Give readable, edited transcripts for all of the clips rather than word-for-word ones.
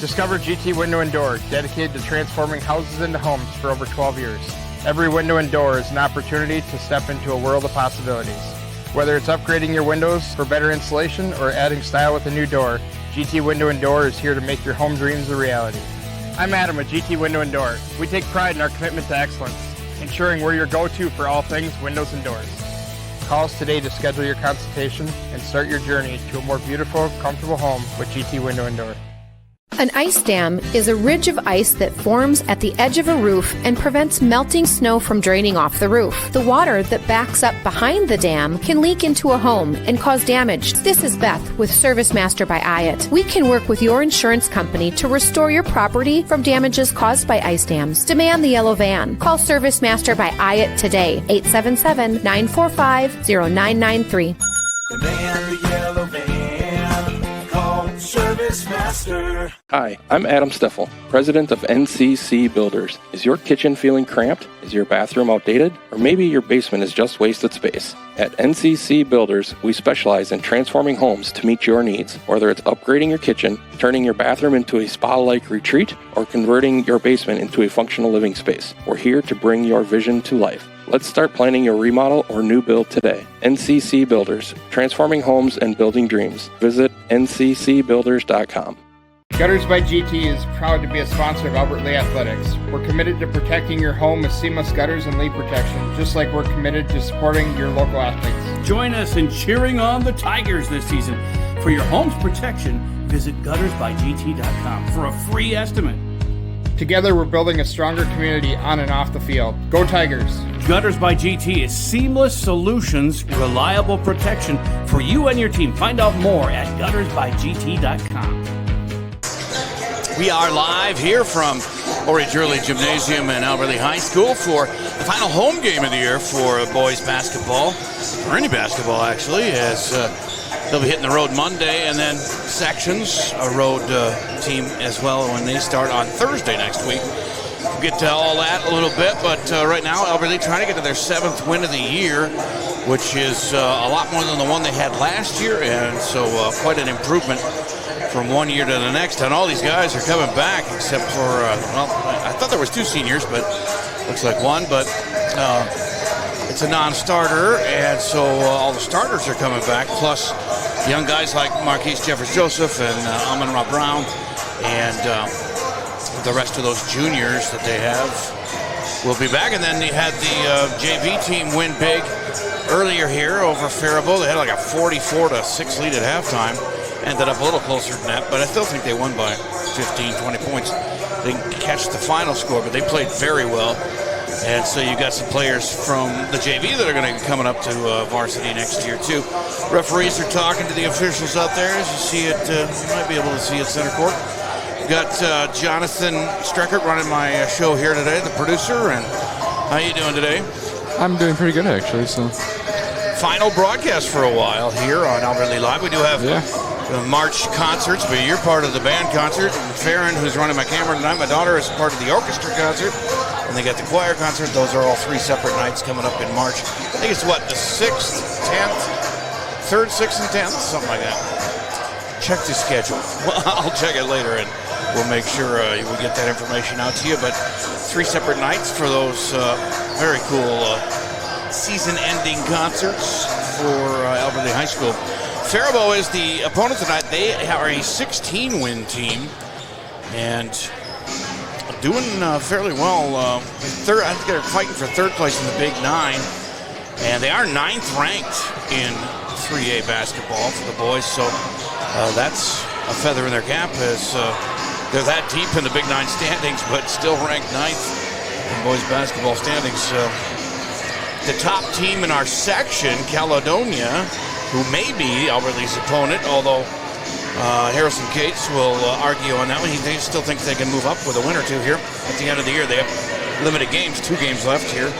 Discover GT Window and Door, dedicated to transforming houses into homes for over 12 years. Every window and door is an opportunity to step into a world of possibilities. Whether it's upgrading your windows for better insulation or adding style with a new door, GT Window and Door is here to make your home dreams a reality. I'm Adam with GT Window and Door. We take pride in our commitment to excellence, ensuring we're your go-to for all things windows and doors. Call us today to schedule your consultation and start your journey to a more beautiful, comfortable home with GT Window and Door. An ice dam is a ridge of ice that forms at the edge of a roof and prevents melting snow from draining off the roof. The water that backs up behind the dam can leak into a home and cause damage. This is Beth with Service Master by IAT. We can work with your insurance company to restore your property from damages caused by ice dams. Demand the yellow van. Call Service Master by IAT today, 877-945-0993. Demand the yellow van. Call Service Master. Hi, I'm Adam Steffel, president of NCC Builders. Is your kitchen feeling cramped? Is your bathroom outdated? Or maybe your basement is just wasted space? At NCC Builders, we specialize in transforming homes to meet your needs. Whether it's upgrading your kitchen, turning your bathroom into a spa-like retreat, or converting your basement into a functional living space, we're here to bring your vision to life. Let's start planning your remodel or new build today. NCC Builders, transforming homes and building dreams. Visit nccbuilders.com. Gutters by GT is proud to be a sponsor of Albert Lea Athletics. We're committed to protecting your home with seamless gutters and leak protection, just like we're committed to supporting your local athletes. Join us in cheering on the Tigers this season. For your home's protection, visit guttersbygt.com for a free estimate. Together, we're building a stronger community on and off the field. Go Tigers! Gutters by GT is seamless solutions, reliable protection for you and your team. Find out more at guttersbygt.com. We are live here from Orange Early Gymnasium and Albert Lea High School for the final home game of the year for boys basketball, or any basketball actually, as they'll be hitting the road Monday, and then sections, a road team as well when they start on Thursday next week. We'll get to all that a little bit, but right now Albert Lea trying to get to their 7th win of the year, which is a lot more than the one they had last year, and so quite an improvement from one year to the next. And all these guys are coming back, except for, well, I thought there was 2 seniors, but looks like 1, but it's a non-starter, and so all the starters are coming back, plus young guys like Marquise Jeffers-Joseph and Amon-Ra Brown, and the rest of those juniors that they have will be back. And then they had the JV team win big earlier here over Faribault. They had like a 44-6 lead at halftime. Ended up a little closer than that, but I still think they won by 15, 20 points. They didn't catch the final score, but they played very well. And so you got some players from the JV that are going to be coming up to varsity next year too. Referees are talking to the officials out there. As you see it, you might be able to see it center court. We've got Jonathan Streckert running my show here today, the producer. And how you doing today? I'm doing pretty good actually. So final broadcast for a while here on Albert Lea Live. We do have the March concerts, but you're part of the band concert. And Farron, who's running my camera tonight, my daughter, is part of the orchestra concert. And they got the choir concert. Those are all 3 separate nights coming up in March. I think it's what, the 6th, 10th, 3rd, 6th, and 10th, something like that. Check the schedule. Well, I'll check it later, and we'll make sure we get that information out to you. But 3 separate nights for those very cool season-ending concerts for Albert Lea High School. Faribault is the opponent tonight. They are a 16-win team and doing fairly well. I think they're fighting for 3rd place in the Big 9, and they are 9th ranked in 3A basketball for the boys. So that's a feather in their cap, as they're that deep in the Big 9 standings, but still ranked 9th in boys basketball standings. The top team in our section, Caledonia, who may be Albert Lea's opponent, although Harrison Cates will argue on that one. He still thinks they can move up with a win or 2 here at the end of the year. They have limited games, 2 games left here,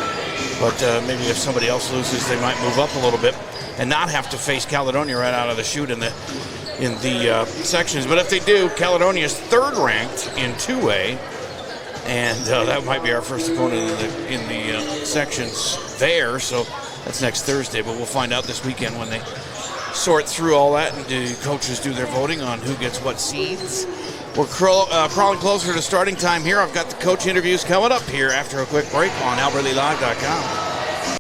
but maybe if somebody else loses, they might move up a little bit and not have to face Caledonia right out of the chute in the sections. But if they do, Caledonia is 3rd ranked in 2A, and that might be our first opponent in the sections there. So that's next Thursday, but we'll find out this weekend when they sort through all that and the coaches do their voting on who gets what seeds. We're crawling closer to starting time here. I've got the coach interviews coming up here after a quick break on AlbertLeaLive.com.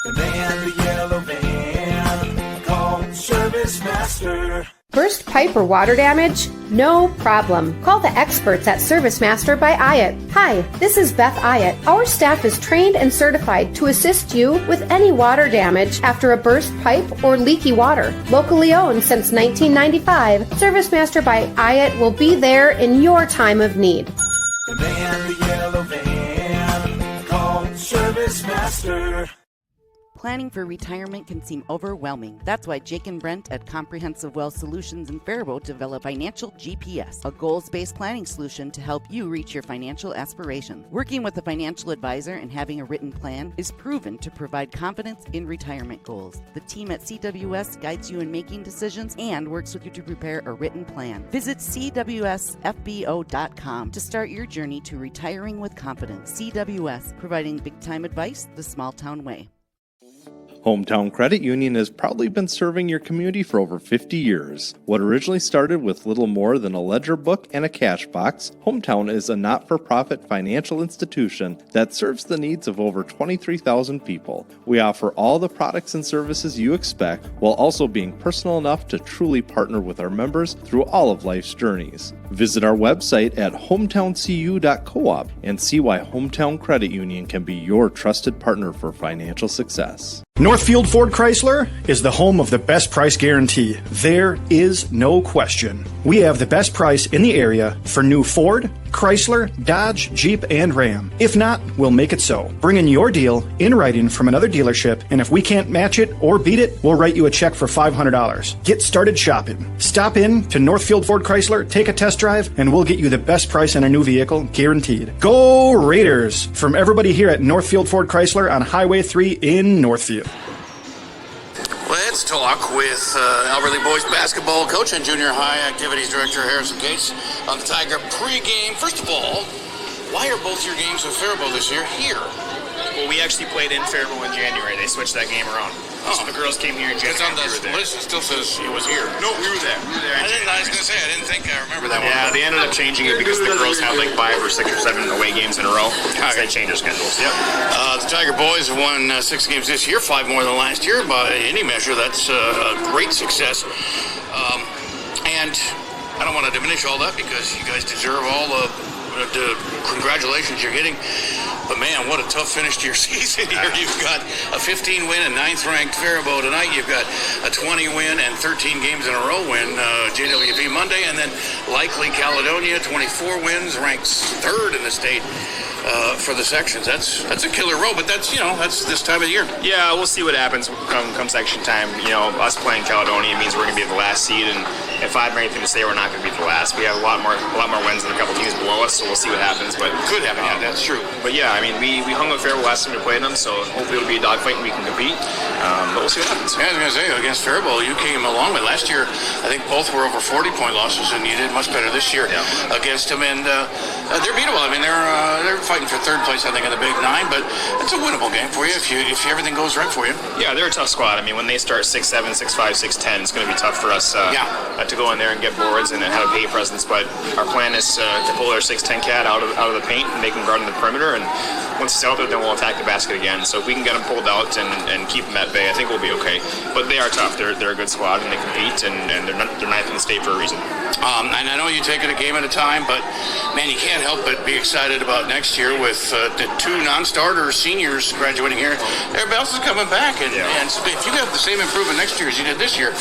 The van, the yellow van, call Service Master. Burst pipe or water damage? No problem. Call the experts at Service Master by Hyatt. Hi, this is Beth Hyatt. Our staff is trained and certified to assist you with any water damage after a burst pipe or leaky water. Locally owned since 1995, Service Master by Hyatt will be there in your time of need. The van, the yellow van, call Service Master. Planning for retirement can seem overwhelming. That's why Jake and Brent at Comprehensive Wealth Solutions in Faribault develop Financial GPS, a goals-based planning solution to help you reach your financial aspirations. Working with a financial advisor and having a written plan is proven to provide confidence in retirement goals. The team at CWS guides you in making decisions and works with you to prepare a written plan. Visit cwsfbo.com to start your journey to retiring with confidence. CWS, providing big-time advice the small-town way. Hometown Credit Union has proudly been serving your community for over 50 years. What originally started with little more than a ledger book and a cash box, Hometown is a not-for-profit financial institution that serves the needs of over 23,000 people. We offer all the products and services you expect while also being personal enough to truly partner with our members through all of life's journeys. Visit our website at hometowncu.coop and see why Hometown Credit Union can be your trusted partner for financial success. Northfield Ford Chrysler is the home of the best price guarantee. There is no question. We have the best price in the area for new Ford, Chrysler, Dodge, Jeep, and Ram. If not, we'll make it so. Bring in your deal in writing from another dealership, and if we can't match it or beat it, we'll write you a check for $500. Get started shopping. Stop in to Northfield Ford Chrysler, take a test drive, and we'll get you the best price on a new vehicle, guaranteed. Go Raiders! From everybody here at Northfield Ford Chrysler on Highway 3 in Northfield. Let's talk with Alberta Boys basketball coach and junior high activities director Harrison Gates on the Tiger pregame. First of all, why are both your games with Faribault this year here? Well, we actually played in Faribault in January. They switched that game around. So the girls came here in January. It's on the list. It still says it was here. No, we were there. I was going to say, I didn't think I remember that one. Yeah, they ended up changing it because the girls had like 5 or 6 or 7 away games in a row. So they changed their schedules. Yep. The Tiger boys have won 6 games this year, 5 more than last year. By any measure, that's a great success. And I don't want to diminish all that because you guys deserve all the congratulations you're getting. But man, what a tough finish to your season here. You've got a 15 win and 9th ranked Faribault tonight. You've got a 20 win and 13 games in a row win JWP Monday, and then likely Caledonia, 24 wins, ranks 3rd in the state for the sections. That's a killer row, but that's this time of year. Yeah, we'll see what happens come section time. Us playing Caledonia means we're going to be the last seed, and if I have anything to say, we're not going to be the last. We have a lot more wins than a couple teams below us, so we'll see what happens. But could happen. Yeah, that's true. But yeah, I mean, we hung with Faribault last time we played them, so hopefully it'll be a dogfight and we can compete. But we'll see what happens. Yeah, I was going to say, against Faribault, you came a long way. Last year, I think both were over 40-point losses, and you did much better this year against them. And they're beatable. I mean, they're fighting for 3rd place, I think, in the Big 9, but it's a winnable game for you if everything goes right for you. Yeah, they're a tough squad. I mean, when they start 6-7, 6-5, 6-10, it's going to be tough for us to go in there and get boards and have a paint presence. But our plan is to pull our 6'10" cat out of the paint and make him guard in the perimeter. And once he's out there, then we'll attack the basket again. So if we can get them pulled out and keep them at bay, I think we'll be okay. But they are tough. They're a good squad and they compete, and they're 9th in the state for a reason. And I know you take it a game at a time, but man, you can't help but be excited about next year with the 2 non-starter seniors graduating here. Everybody else is coming back, and if you have the same improvement next year as you did this year,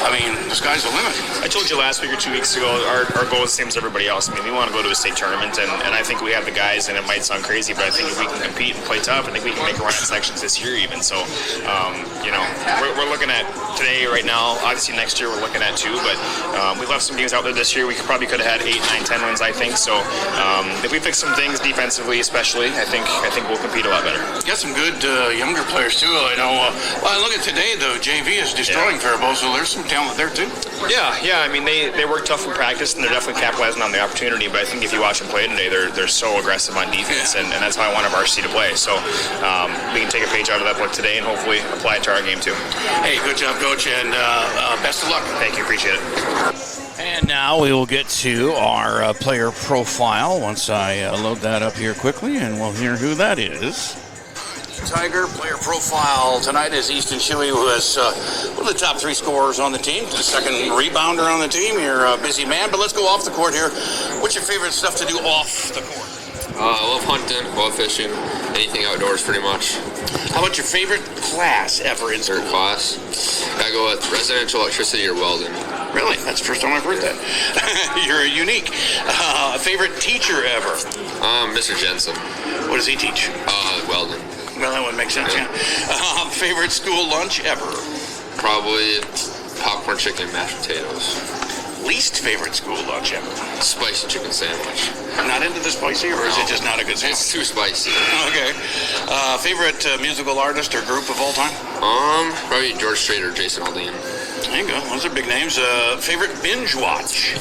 I mean, the sky's the limit. I told you last week or 2 weeks ago, our goal is the same as everybody else. I mean, we want to go to a state tournament, and I think we have the guys, and it might sound crazy, but I think if we can compete and play tough, I think we can make a run at sections this year even. So, we're looking at today, right now. Obviously, next year we're looking at 2, but we left some games out there this year. We probably could have had 8, 9, 10 wins, I think. So, if we fix some things defensively, especially, I think we'll compete a lot better. You got some good younger players too. I know. Well, look at today though. JV is destroying Faribault, so there's some talent there too. Yeah. I mean, they work tough in practice, and they're definitely capitalizing on the opportunity. But I think if you watch them play today, they're so aggressive on defense, and that's how I want our varsity to play. So we can take a page out of that book today and hopefully apply it to our game too. Hey, good job, Coach, and best of luck. Thank you. Appreciate it. And now we will get to our player profile once I load that up here quickly, and we'll hear who that is. Tiger player profile tonight is Easton Shuey, who has one of the top 3 scorers on the team, the second rebounder on the team. You're a busy man, but let's go off the court here. What's your favorite stuff to do off the court? I love hunting, love fishing, anything outdoors pretty much. How about your favorite class ever in school? Third class? Gotta go with residential electricity or welding. Really? That's the first time I've heard that. You're unique. Favorite teacher ever? Mr. Jensen. What does he teach? Welding. Well, that would make sense, yeah. Favorite school lunch ever? Probably popcorn chicken and mashed potatoes. Least favorite school lunch ever? Spicy chicken sandwich. Not into the spicy, or is it just not a good sandwich? It's too spicy. Okay. Favorite musical artist or group of all time? Probably George Strait or Jason Aldean. There you go. Those are big names. Favorite binge watch?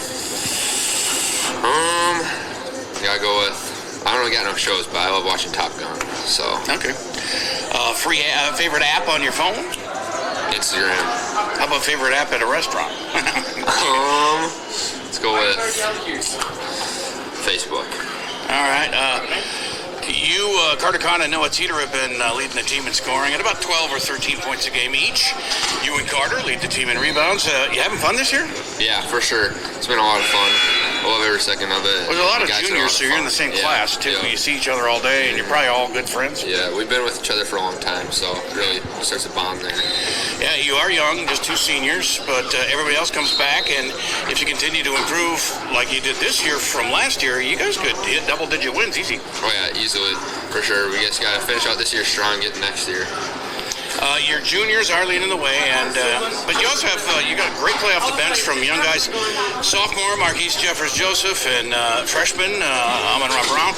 Gotta go with, I don't really got no shows, but I love watching Top Gun, so. Okay. Favorite app on your phone? Instagram. How about favorite app at a restaurant? Let's go with Facebook. All right. You, Carter Kahn, and Noah Teeter have been leading the team in scoring at about 12 or 13 points a game each. You and Carter lead the team in rebounds. You having fun this year? Yeah, for sure. It's been a lot of fun. I love every second of it. There's a lot of juniors, so you're in the same class, too. Yeah. You see each other all day, and you're probably all good friends. Yeah, we've been with each other for a long time, so really starts a bond there. Yeah, you are young, just 2 seniors, but everybody else comes back, and if you continue to improve like you did this year from last year, you guys could hit double-digit wins easy. Oh, yeah, easily, for sure. We just got to finish out this year strong and get next year. Your juniors are leading the way, and but you also have you got a great play off the bench from young guys. Sophomore Marquise Jeffers Joseph and freshman Amon Ra Brown.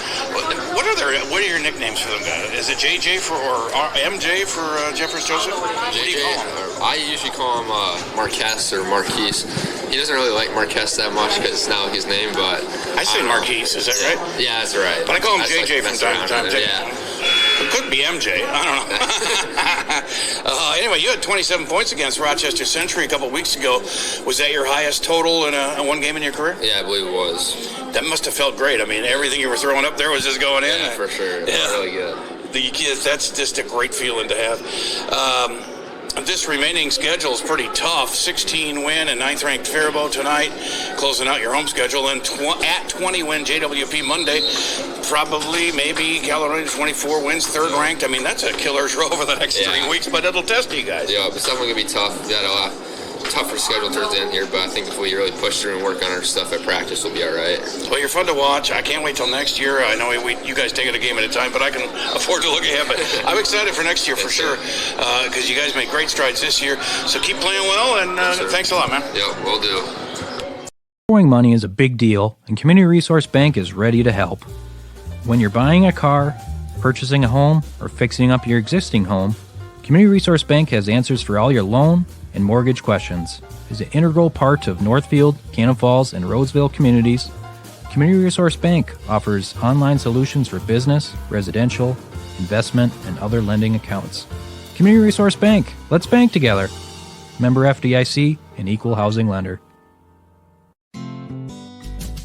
What are your nicknames for them guys? Is it JJ or MJ for Jeffers Joseph? What do you call him? I usually call him Marquez or Marquise. He doesn't really like Marquez that much because it's not his name, but I say Marquise. Is that right? Yeah, that's right. But I call him JJ from time to time. Yeah. It could be MJ. I don't know. Anyway, you had 27 points against Rochester Century a couple weeks ago. Was that your highest total in one game in your career? Yeah, I believe it was. That must have felt great. I mean, everything you were throwing up there was just going in. Yeah, for sure. Yeah. Really good. The kids, that's just a great feeling to have. This remaining schedule is pretty tough. 16 win and 9th ranked Faribault tonight, closing out your home schedule. And at 20 win JWP Monday, probably maybe Caledonia 24 wins, 3rd ranked. I mean, that's a killer's row over the next 3 weeks, but it'll test you guys. Yeah, it's definitely going to be tough. We got a tougher schedule towards the end here, but I think if we really push through and work on our stuff at practice, we'll be all right. Well, you're fun to watch. I can't wait till next year. I know you guys take it a game at a time, but I can afford to look ahead. But I'm excited for next year for sure, because you guys made great strides this year. So keep playing well, and thanks a lot, man. Yeah, we'll do. Borrowing money is a big deal, and Community Resource Bank is ready to help. When you're buying a car, purchasing a home, or fixing up your existing home, Community Resource Bank has answers for all your loan and mortgage questions. As an integral part of Northfield, Cannon Falls, and Rhodesville communities, Community Resource Bank offers online solutions for business, residential, investment, and other lending accounts. Community Resource Bank, let's bank together. Member FDIC, an equal housing lender.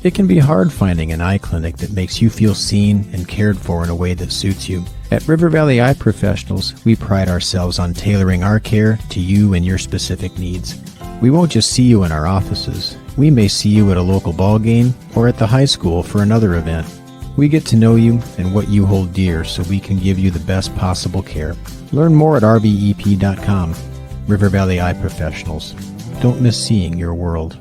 It can be hard finding an eye clinic that makes you feel seen and cared for in a way that suits you. At River Valley Eye Professionals, we pride ourselves on tailoring our care to you and your specific needs. We won't just see you in our offices. We may see you at a local ball game or at the high school for another event. We get to know you and what you hold dear so we can give you the best possible care. Learn more at rvep.com. River Valley Eye Professionals. Don't miss seeing your world.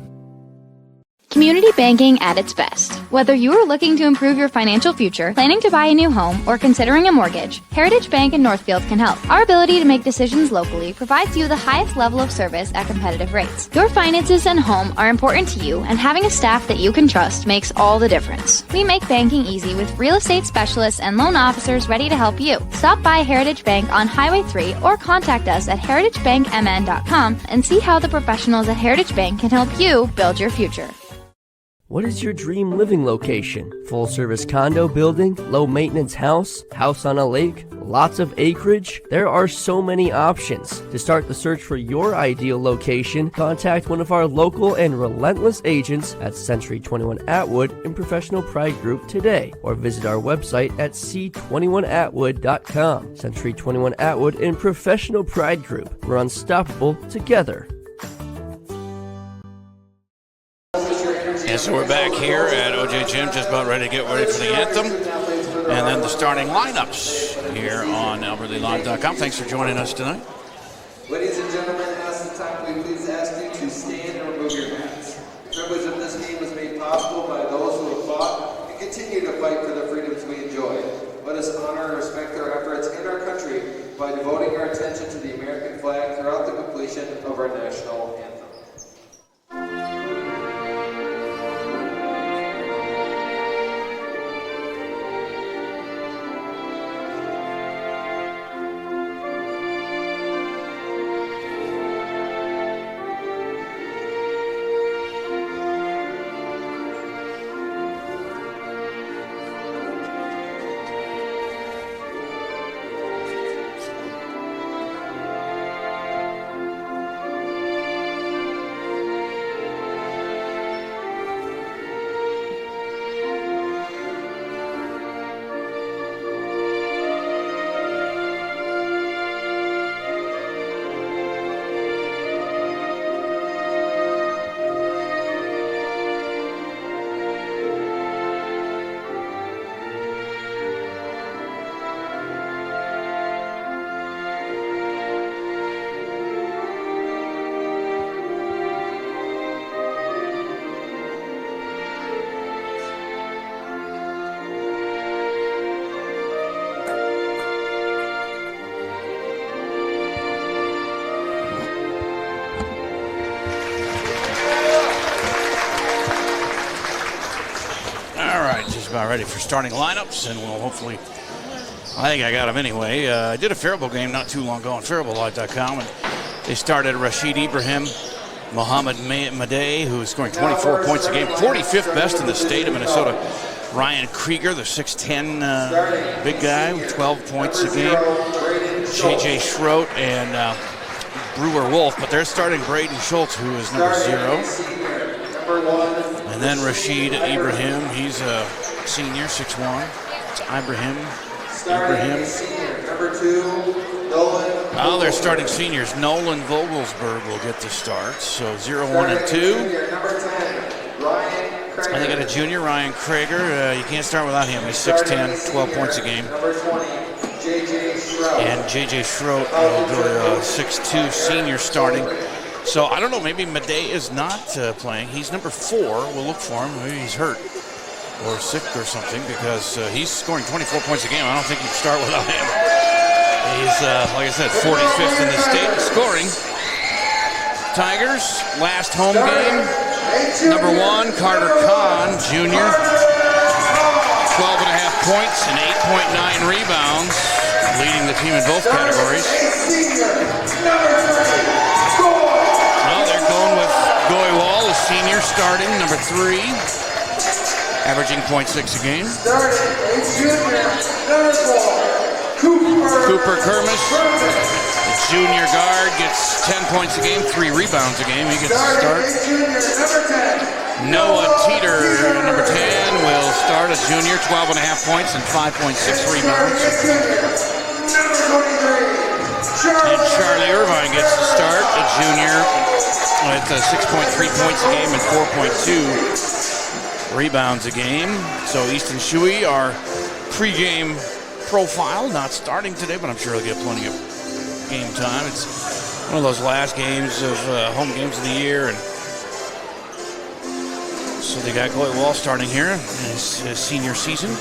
Community banking at its best. Whether you are looking to improve your financial future, planning to buy a new home, or considering a mortgage, Heritage Bank in Northfield can help. Our ability to make decisions locally provides you the highest level of service at competitive rates. Your finances and home are important to you, and having a staff that you can trust makes all the difference. We make banking easy with real estate specialists and loan officers ready to help you. Stop by Heritage Bank on Highway 3 or contact us at heritagebankmn.com and see how the professionals at Heritage Bank can help you build your future. What is your dream living location? Full service condo building? Low maintenance house? House on a lake? Lots of acreage? There are so many options. To start the search for your ideal location, contact one of our local and relentless agents at Century 21 Atwood and Professional Pride Group today, or visit our website at c21atwood.com. Century 21 Atwood and Professional Pride Group. We're unstoppable together. And so we're back here at OJ Gym, just about ready to get ready for the anthem. And then the starting lineups here on AlbertLeeLive.com. Thanks for joining us tonight. Ladies and gentlemen, at this time, we please ask you to stand and remove your hats. The privilege of this game was made possible by those who have fought and continue to fight for the freedoms we enjoy. Let us honor and respect their efforts and our country by devoting our attention to the American flag throughout the completion of our national anthem. About ready for starting lineups, and we'll hopefully, I think I got them anyway. I did a Faribault game not too long ago on FARIBAULT.com, and they started Rashid Ibrahim, Mohammed Madej, who is scoring 24 points a game, 45th best in the state of Minnesota. Ryan Krieger, the 6'10 big guy, with 12 points a game. J.J. Schroet and Brewer Wolf, but they're starting Braden Schultz, who is number 0. And then Rashid Ibrahim, he's a senior, 6'1". It's Ibrahim. Number 2, Nolan. Oh, they're starting seniors. Nolan Vogelsberg will get the start. So 0, 1, and 2. Number 10, Ryan Krieger. And they got a junior, Ryan Krieger. You can't start without him. He's 6'10", 12 points a game. Number 20, J.J. Schroet. And J.J. Schroet will go to 6'2", senior starting. So I don't know, maybe Madej is not playing. He's number 4. We'll look for him. Maybe he's hurt or sick or something, because he's scoring 24 points a game. I don't think you can start without him. He's, like I said, 45th in the state scoring. Tigers, last home game. Number 1, Carter Kahn, junior. 12.5 points and 8.9 rebounds, leading the team in both categories. Well, they're going with Goy Wall, a senior, starting, number 3. Averaging 0.6 a game. Cooper Kermis, the junior guard, gets 10 points a game, 3 rebounds a game. He gets the start. Noah Teeter, number 10, will start as junior, 12.5 points and 5.6 rebounds. And Charlie Irvine gets the start, a junior, with 6.3 points a game and 4.2 rebounds a game. So Easton Shuey, our pregame profile, not starting today, but I'm sure he'll get plenty of game time. It's one of those last games of home games of the year, and so they got Goy Wall starting here in his senior season.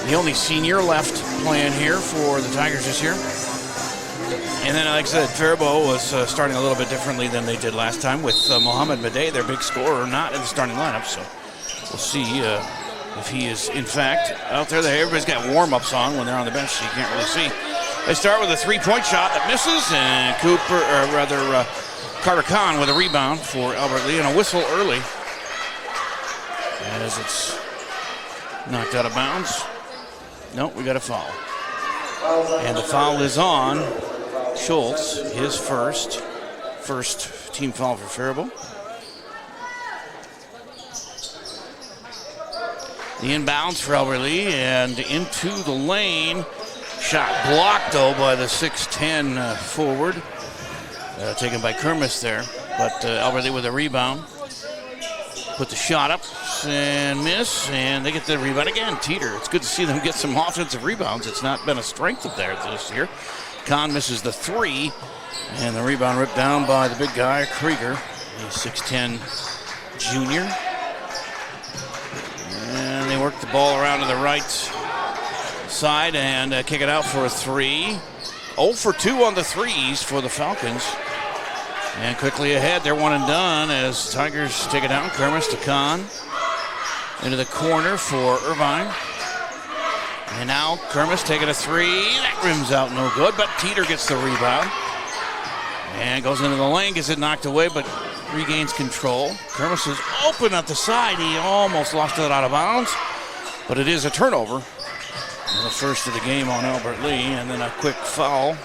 The only senior left playing here for the Tigers this year. And then, like I said, Faribault was starting a little bit differently than they did last time, with Mohammed Madej, their big scorer, not in the starting lineup. So we'll see if he is, in fact, out there. Everybody's got warm-ups on when they're on the bench, so you can't really see. They start with a three-point shot that misses, and Carter Kahn with a rebound for Albert Lee, and a whistle early as it's knocked out of bounds. Nope, we got a foul. And the foul is on Schultz, his first team foul for Faribault. The inbounds for Albert Lee and into the lane. Shot blocked, though, by the 6'10 forward. Taken by Kermis there. But Albert Lee with a rebound. Put the shot up and miss, and they get the rebound again. Teeter, it's good to see them get some offensive rebounds. It's not been a strength of theirs this year. Kahn misses the three, and the rebound ripped down by the big guy, Krieger, a 6'10 junior. And they work the ball around to the right side and kick it out for a three. 0 for 2 on the threes for the Falcons. And quickly ahead, they're one and done as Tigers take it down. Kermis to Kahn. Into the corner for Irvine. And now Kermis taking a three. That rims out no good, but Teeter gets the rebound. And goes into the lane, gets it knocked away, but regains control. Kermis is open at the side. He almost lost it out of bounds, but it is a turnover. And the first of the game on Albert Lee, and then a quick foul.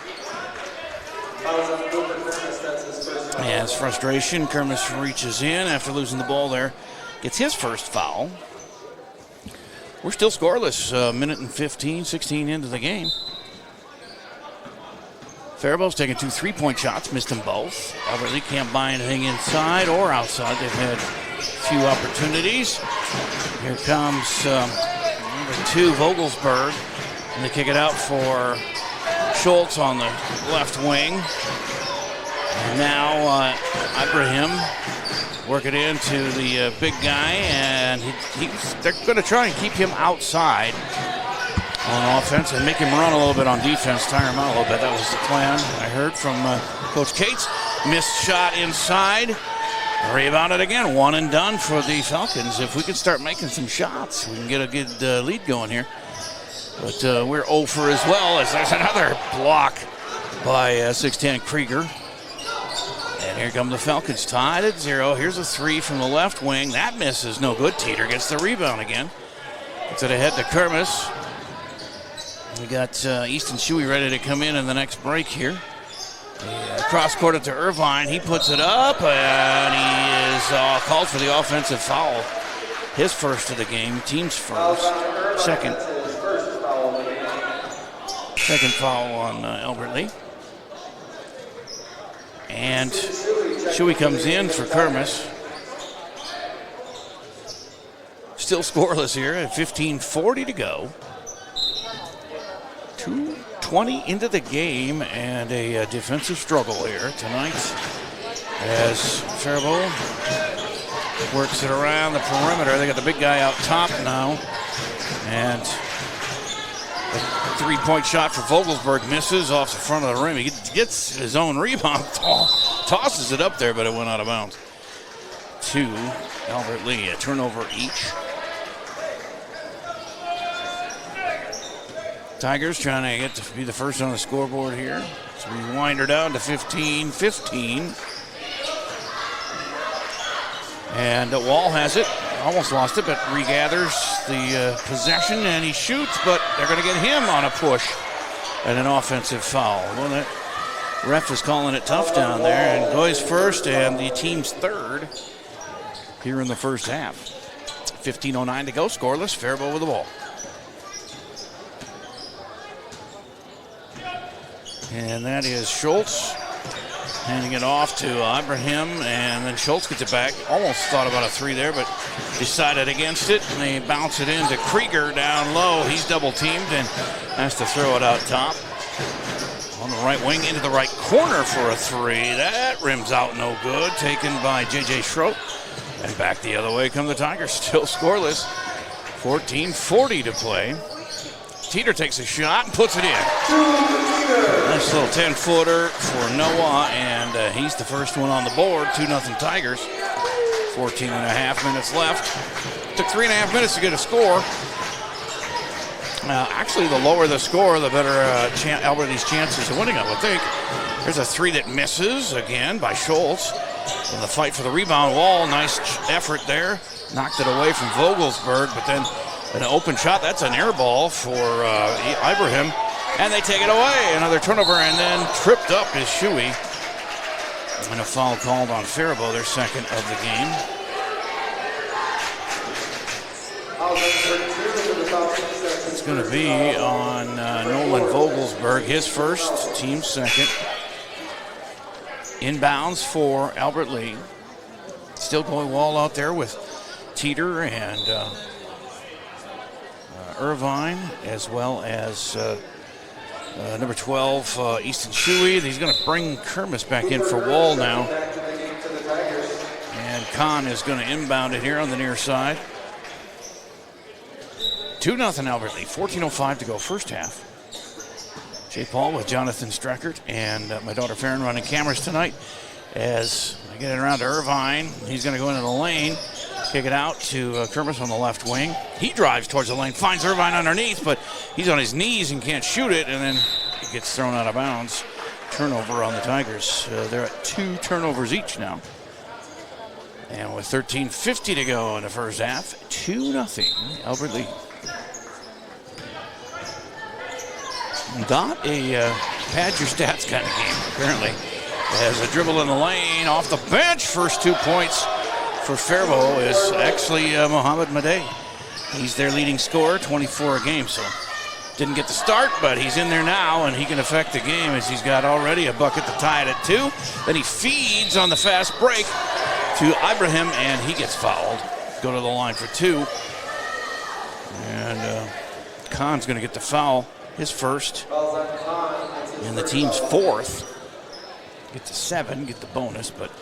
And it's frustration. Kermis reaches in after losing the ball there. Gets his first foul. We're still scoreless. Minute and 16 into the game. Faribault's taking 2 3-point shots, missed them both. Albert Lee can't buy anything inside or outside. They've had a few opportunities. Here comes number 2, Vogelsberg. And they kick it out for Schultz on the left wing. And now Ibrahim work it into the big guy, and they're going to try and keep him outside on offense and make him run a little bit on defense, tire him out a little bit. That was the plan I heard from Coach Cates. Missed shot inside. Rebounded again. One and done for the Falcons. If we can start making some shots, we can get a good lead going here. But we're 0 for as well, as there's another block by 6'10 Krieger. And here come the Falcons, tied at 0. Here's a three from the left wing. That misses, no good. Teeter gets the rebound again. Gets it ahead to Kermis. We got Easton Shuey ready to come in the next break here. Cross court it to Irvine. He puts it up, and he is called for the offensive foul. His first of the game, team's first. Second foul on Albert Lee. And Shuey comes in for Kermis. Still scoreless here at 15:40 to go. 2:20 into the game, and a defensive struggle here tonight as Faribault works it around the perimeter. They got the big guy out top now, and a 3-point shot for Vogelsberg misses off the front of the rim. He gets his own rebound, tosses it up there, but it went out of bounds. To Albert Lee, a turnover each. Tigers trying to get to be the first on the scoreboard here. So we wind her down to 15-15. And Wall has it. Almost lost it, but regathers the possession, and he shoots, but they're going to get him on a push and an offensive foul. Well, that ref is calling it tough down there, and Goy's first and the team's third here in the first half. 15:09 to go, scoreless. Faribault with the ball. And that is Schultz handing it off to Ibrahim, and then Schultz gets it back. Almost thought about a three there, but decided against it, and they bounce it into Krieger down low. He's double teamed and has to throw it out top. On the right wing into the right corner for a three. That rims out no good. Taken by J.J. Schroet. And back the other way come the Tigers, still scoreless. 14:40 to play. Teeter takes a shot and puts it in. Nice little 10-footer for Noah, and he's the first one on the board. 2-0 Tigers. 14.5 minutes left. Took 3.5 minutes to get a score. Actually, the lower the score, the better Albert Lee's chances of winning, I would think. There's a three that misses again by Schultz. in the fight for the rebound. Wall, nice effort there. Knocked it away from Vogelsberg, but then an open shot. That's an air ball for Ibrahim. And they take it away. Another turnover, and then tripped up is Shuey. And a foul called on Faribault, their second of the game. It's going to be on Nolan Vogelsberg, his first, team second. Inbounds for Albert Lee. Still going Wall out there with Teeter and Irvine, as well as number 12, Easton Shuey. He's going to bring Kermis back in for Wall now. And Kahn is going to inbound it here on the near side. 2-0 Albert Lee, 14:05 to go first half. Jay Paul with Jonathan Streckert and my daughter Farron running cameras tonight as I get it around to Irvine. He's going to go into the lane, kick it out to Kermis on the left wing. He drives towards the lane, finds Irvine underneath, but he's on his knees and can't shoot it, and then it gets thrown out of bounds. Turnover on the Tigers. They're at 2 turnovers each now. And with 13:50 to go in the first half, 2-0 Albert Lee. Not a pad your stats kind of game, apparently. As a dribble in the lane, off the bench, first 2 points for Faribault is actually Mohamed Madej. He's their leading scorer, 24 a game, so didn't get the start, but he's in there now, and he can affect the game as he's got already a bucket to tie it at 2. Then he feeds on the fast break to Ibrahim, and he gets fouled. Go to the line for 2. And Kahn's going to get the foul, his first, and the team's 4th. Get to 7, get the bonus, but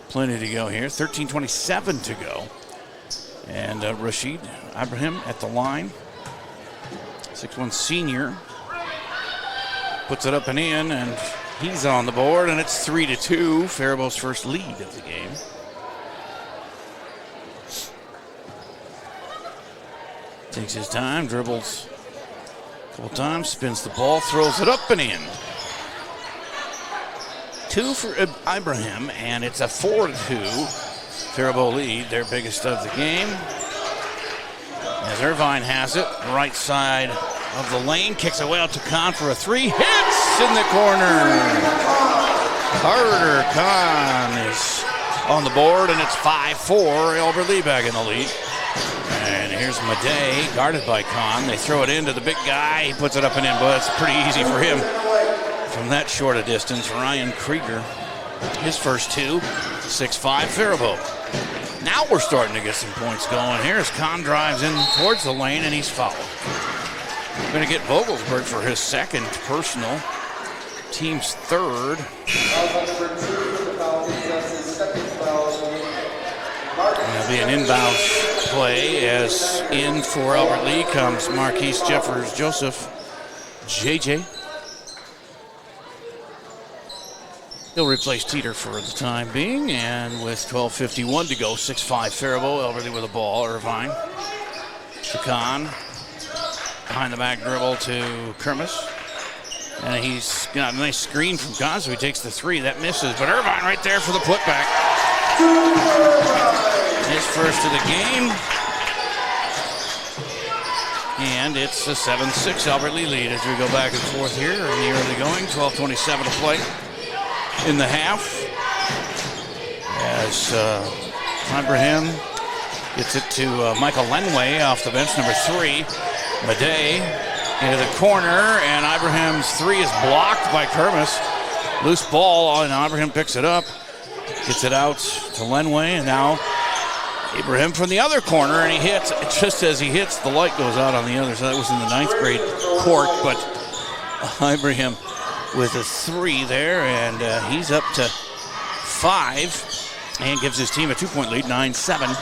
plenty to go here. 13:27 to go. And Rashid Ibrahim at the line. 6'1" senior. Puts it up and in, and he's on the board, and it's 3-2. Faribault's first lead of the game. Takes his time, dribbles a couple times, spins the ball, throws it up and in. 2 for Ibrahim, and it's a 4-2 Faribault lead, their biggest of the game. As Irvine has it, right side of the lane, kicks it way out to Kahn for a 3, hits in the corner. Carter Kahn is on the board, and it's 5-4, Albert Lee back in the lead. And here's Madej, guarded by Kahn. They throw it into the big guy, he puts it up and in, but it's pretty easy for him. From that short a distance, Ryan Krieger, his first 2, 6-5 Faribault. Now we're starting to get some points going here as Kahn drives in towards the lane and he's fouled. We're going to get Vogelsberg for his second personal, team's 3rd. It'll be an inbound play as in for Albert Lee comes Marquise Jeffers Joseph, JJ. He'll replace Teeter for the time being, and with 12:51 to go, 6-5 Faribault. Albert Lee with the ball. Irvine to Kahn. Behind the back dribble to Kermis. And he's got a nice screen from Kahn, so he takes the 3. That misses, but Irvine right there for the putback. His first of the game. And it's a 7-6 Albert Lee lead as we go back and forth here in the early going. 12:27 to play in the half. As Ibrahim gets it to Michael Lenway off the bench, number 3. Madej into the corner, and Ibrahim's 3 is blocked by Kermis. Loose ball, and Ibrahim picks it up. Gets it out to Lenway, and now Ibrahim from the other corner, and he hits. Just as he hits, the light goes out on the other side. That was in the 9th grade court, but Ibrahim with a 3 there, and he's up to 5 and gives his team a 2-point lead, 9-7.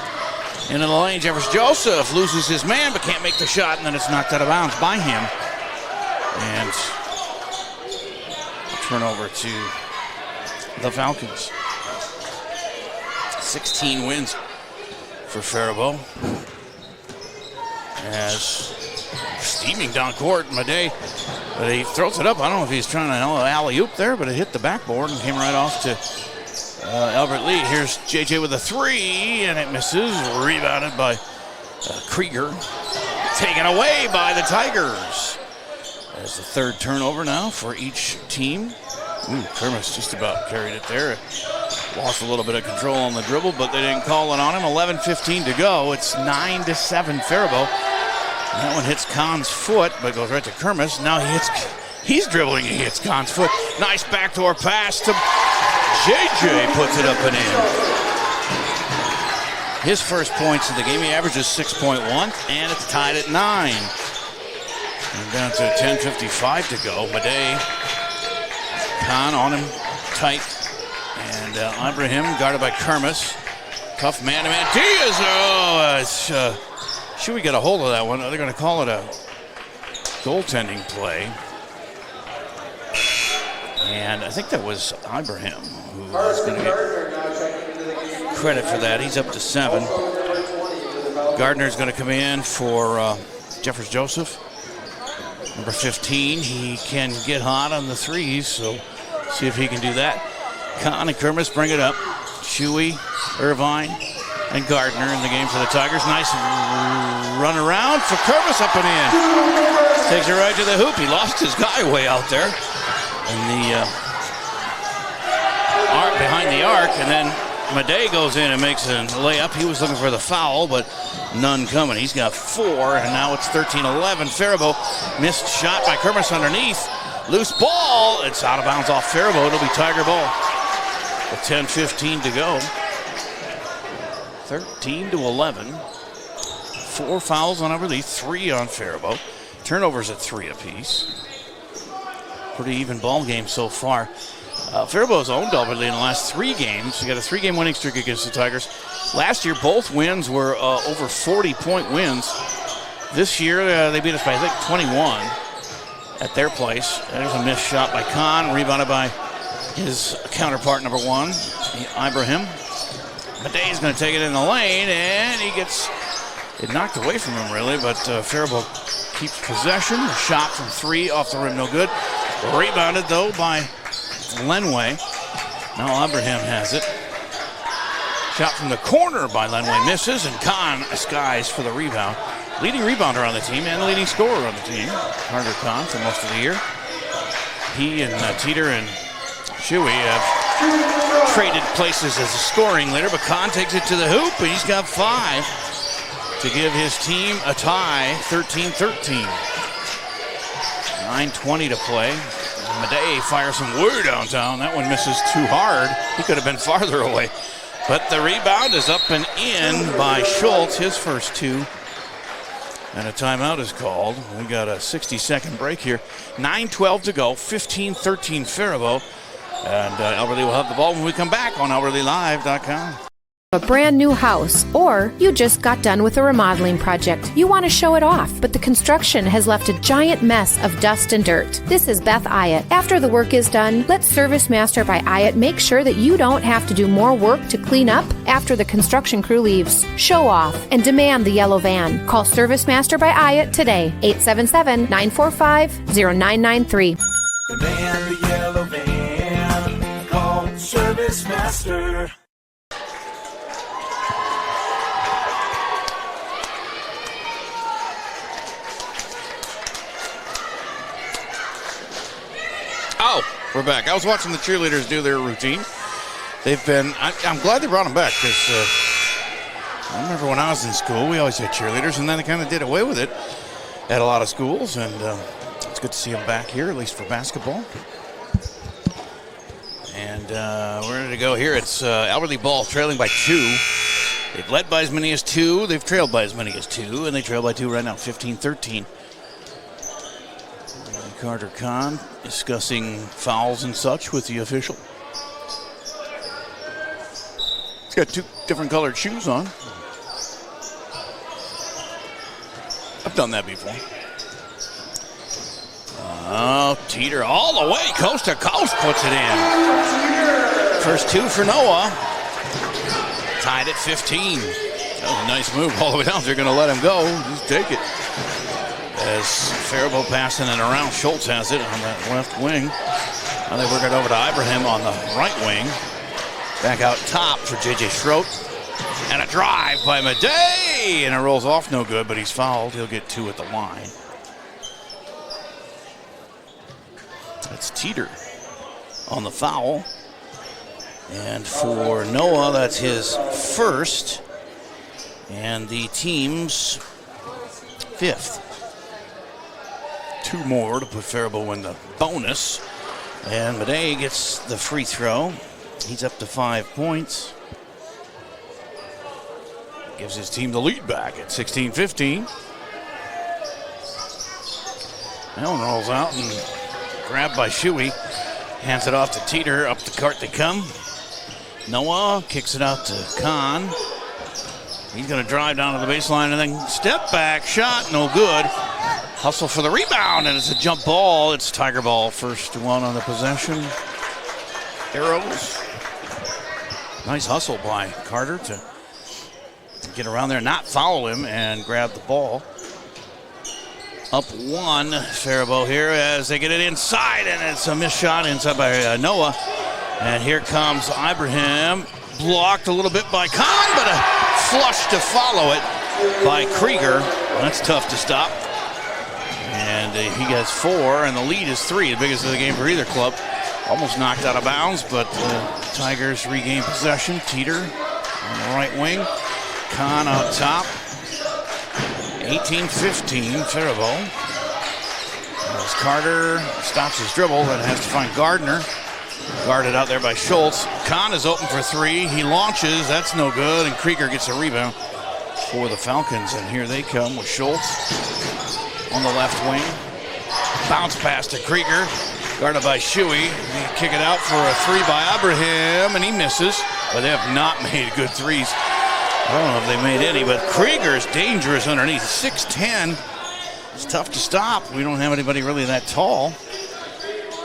Into the lane, Jeffers Joseph loses his man, but can't make the shot, and then it's knocked out of bounds by him. And a turnover to the Falcons. 16 wins for Faribault. As steaming down court, Madej, but he throws it up. I don't know if he's trying to alley-oop there, but it hit the backboard and came right off to Albert Lee. Here's JJ with a three, and it misses. Rebounded by Krieger. Taken away by the Tigers. That's the third turnover now for each team. Kermis just about carried it there. Lost a little bit of control on the dribble, but they didn't call it on him. 11:15 to go. It's 9-7 Faribault. That one hits Kahn's foot, but goes right to Kermis. Now he's dribbling, he hits Kahn's foot. Nice backdoor pass to JJ, puts it up and in. His first points of the game, he averages 6.1, and it's tied at 9. And down to 10:55 to go. Madej, Kahn on him tight, and Ibrahim guarded by Kermis. Tough man-to-man. Diaz, should we get a hold of that one? They're going to call it a goaltending play. And I think that was Ibrahim who was going to get credit for that. He's up to 7. Gardner's going to come in for Jeffers Joseph. Number 15, he can get hot on the threes, so see if he can do that. Kahn and Kermis bring it up. Shuey, Irvine, and Gardner in the game for the Tigers. Nice run around for Kermis, up and in. Takes it right to the hoop. He lost his guy way out there. And the arc behind the arc, and then Madej goes in and makes a layup. He was looking for the foul, but none coming. He's got 4, and now it's 13-11. Faribault missed shot by Kermis underneath. Loose ball. It's out of bounds off Faribault. It'll be Tiger ball. With 10:15 to go. 13-11. 4 fouls on Everly, 3 on Faribault. Turnovers at 3 apiece. Pretty even ball game so far. Faribault's owned Albertley in the last 3 games. He got a 3-game winning streak against the Tigers. Last year, both wins were over 40-point wins. This year, they beat us by, I think, 21 at their place. There's a missed shot by Kahn, rebounded by his counterpart, number 1, Ibrahim. Madej's going to take it in the lane, and he gets it knocked away from him, really, but Faribault keeps possession. A shot from 3 off the rim, no good. Rebounded, though, by Lenway. Now Ibrahim has it. Shot from the corner by Lenway, misses, and Kahn skies for the rebound. Leading rebounder on the team and leading scorer on the team, Carter Kahn, for most of the year. He and Teeter and Shuey have traded places as a scoring leader, but Kahn takes it to the hoop, and he's got 5 to give his team a tie, 13-13. 9:20 to play. Madej fires some way downtown. That one misses too hard. He could have been farther away. But the rebound is up and in by Schultz, his first 2. And a timeout is called. We got a 60-second break here. 9:12 to go, 15-13 Faribault. And Albertley will have the ball when we come back on AlbertleyLive.com. A brand new house, or you just got done with a remodeling project. You want to show it off, but the construction has left a giant mess of dust and dirt. This is Beth Ayatt. After the work is done, let Service Master by Ayatt make sure that you don't have to do more work to clean up after the construction crew leaves. Show off and demand the yellow van. Call Service Master by Ayatt today, 877-945-0993. Demand the yellow van. Call Service Master. Oh, we're back. I was watching the cheerleaders do their routine. They've been, I'm glad they brought them back, because I remember when I was in school, we always had cheerleaders, and then they kind of did away with it at a lot of schools, and it's good to see them back here, at least for basketball. And we're ready to go here. It's Albertley ball trailing by 2. They've led by as many as 2. They've trailed by as many as 2, and they trail by 2 right now, 15-13. Carter Kahn discussing fouls and such with the official. He's got 2 different colored shoes on. I've done that before. Oh, Teeter all the way, coast to coast, puts it in. First 2 for Noah. Tied at 15. That was a nice move all the way down. They're going to let him go. Just take it. As Faribault passing it around, Schultz has it on that left wing. Now they work it over to Ibrahim on the right wing. Back out top for J.J. Schroet. And a drive by Madej. And it rolls off no good, but he's fouled. He'll get 2 at the line. That's Teeter on the foul. And for Noah, that's his first. And the team's 5th. 2 more to put Faribault in the bonus. And Madej gets the free throw. He's up to 5 points. Gives his team the lead back at 16-15. Allen rolls out and grabbed by Shuey. Hands it off to Teeter. Up the court they come. Noah kicks it out to Kahn. He's going to drive down to the baseline and then step back shot. No good. Hustle for the rebound, and it's a jump ball. It's Tiger ball. First one on the possession. Arrows. Nice hustle by Carter to get around there, not foul him, and grab the ball. Up 1, Faribault here as they get it inside, and it's a missed shot inside by Noah. And here comes Ibrahim, blocked a little bit by Kahn, but a flush to follow it by Krieger. That's tough to stop. And he gets 4, and the lead is 3, the biggest of the game for either club. Almost knocked out of bounds, but Tigers regain possession. Teeter on the right wing. Kahn out top. 18-15, Faribault. As Carter stops his dribble and has to find Gardner. Guarded out there by Schultz. Kahn is open for 3. He launches. That's no good, and Krieger gets a rebound for the Falcons. And here they come with Schultz on the left wing. Bounce pass to Krieger. Guarded by Shuey. He kick it out for a 3 by Ibrahim, and he misses. But they have not made good threes. I don't know if they made any, but Krieger is dangerous underneath. 6'10". It's tough to stop. We don't have anybody really that tall.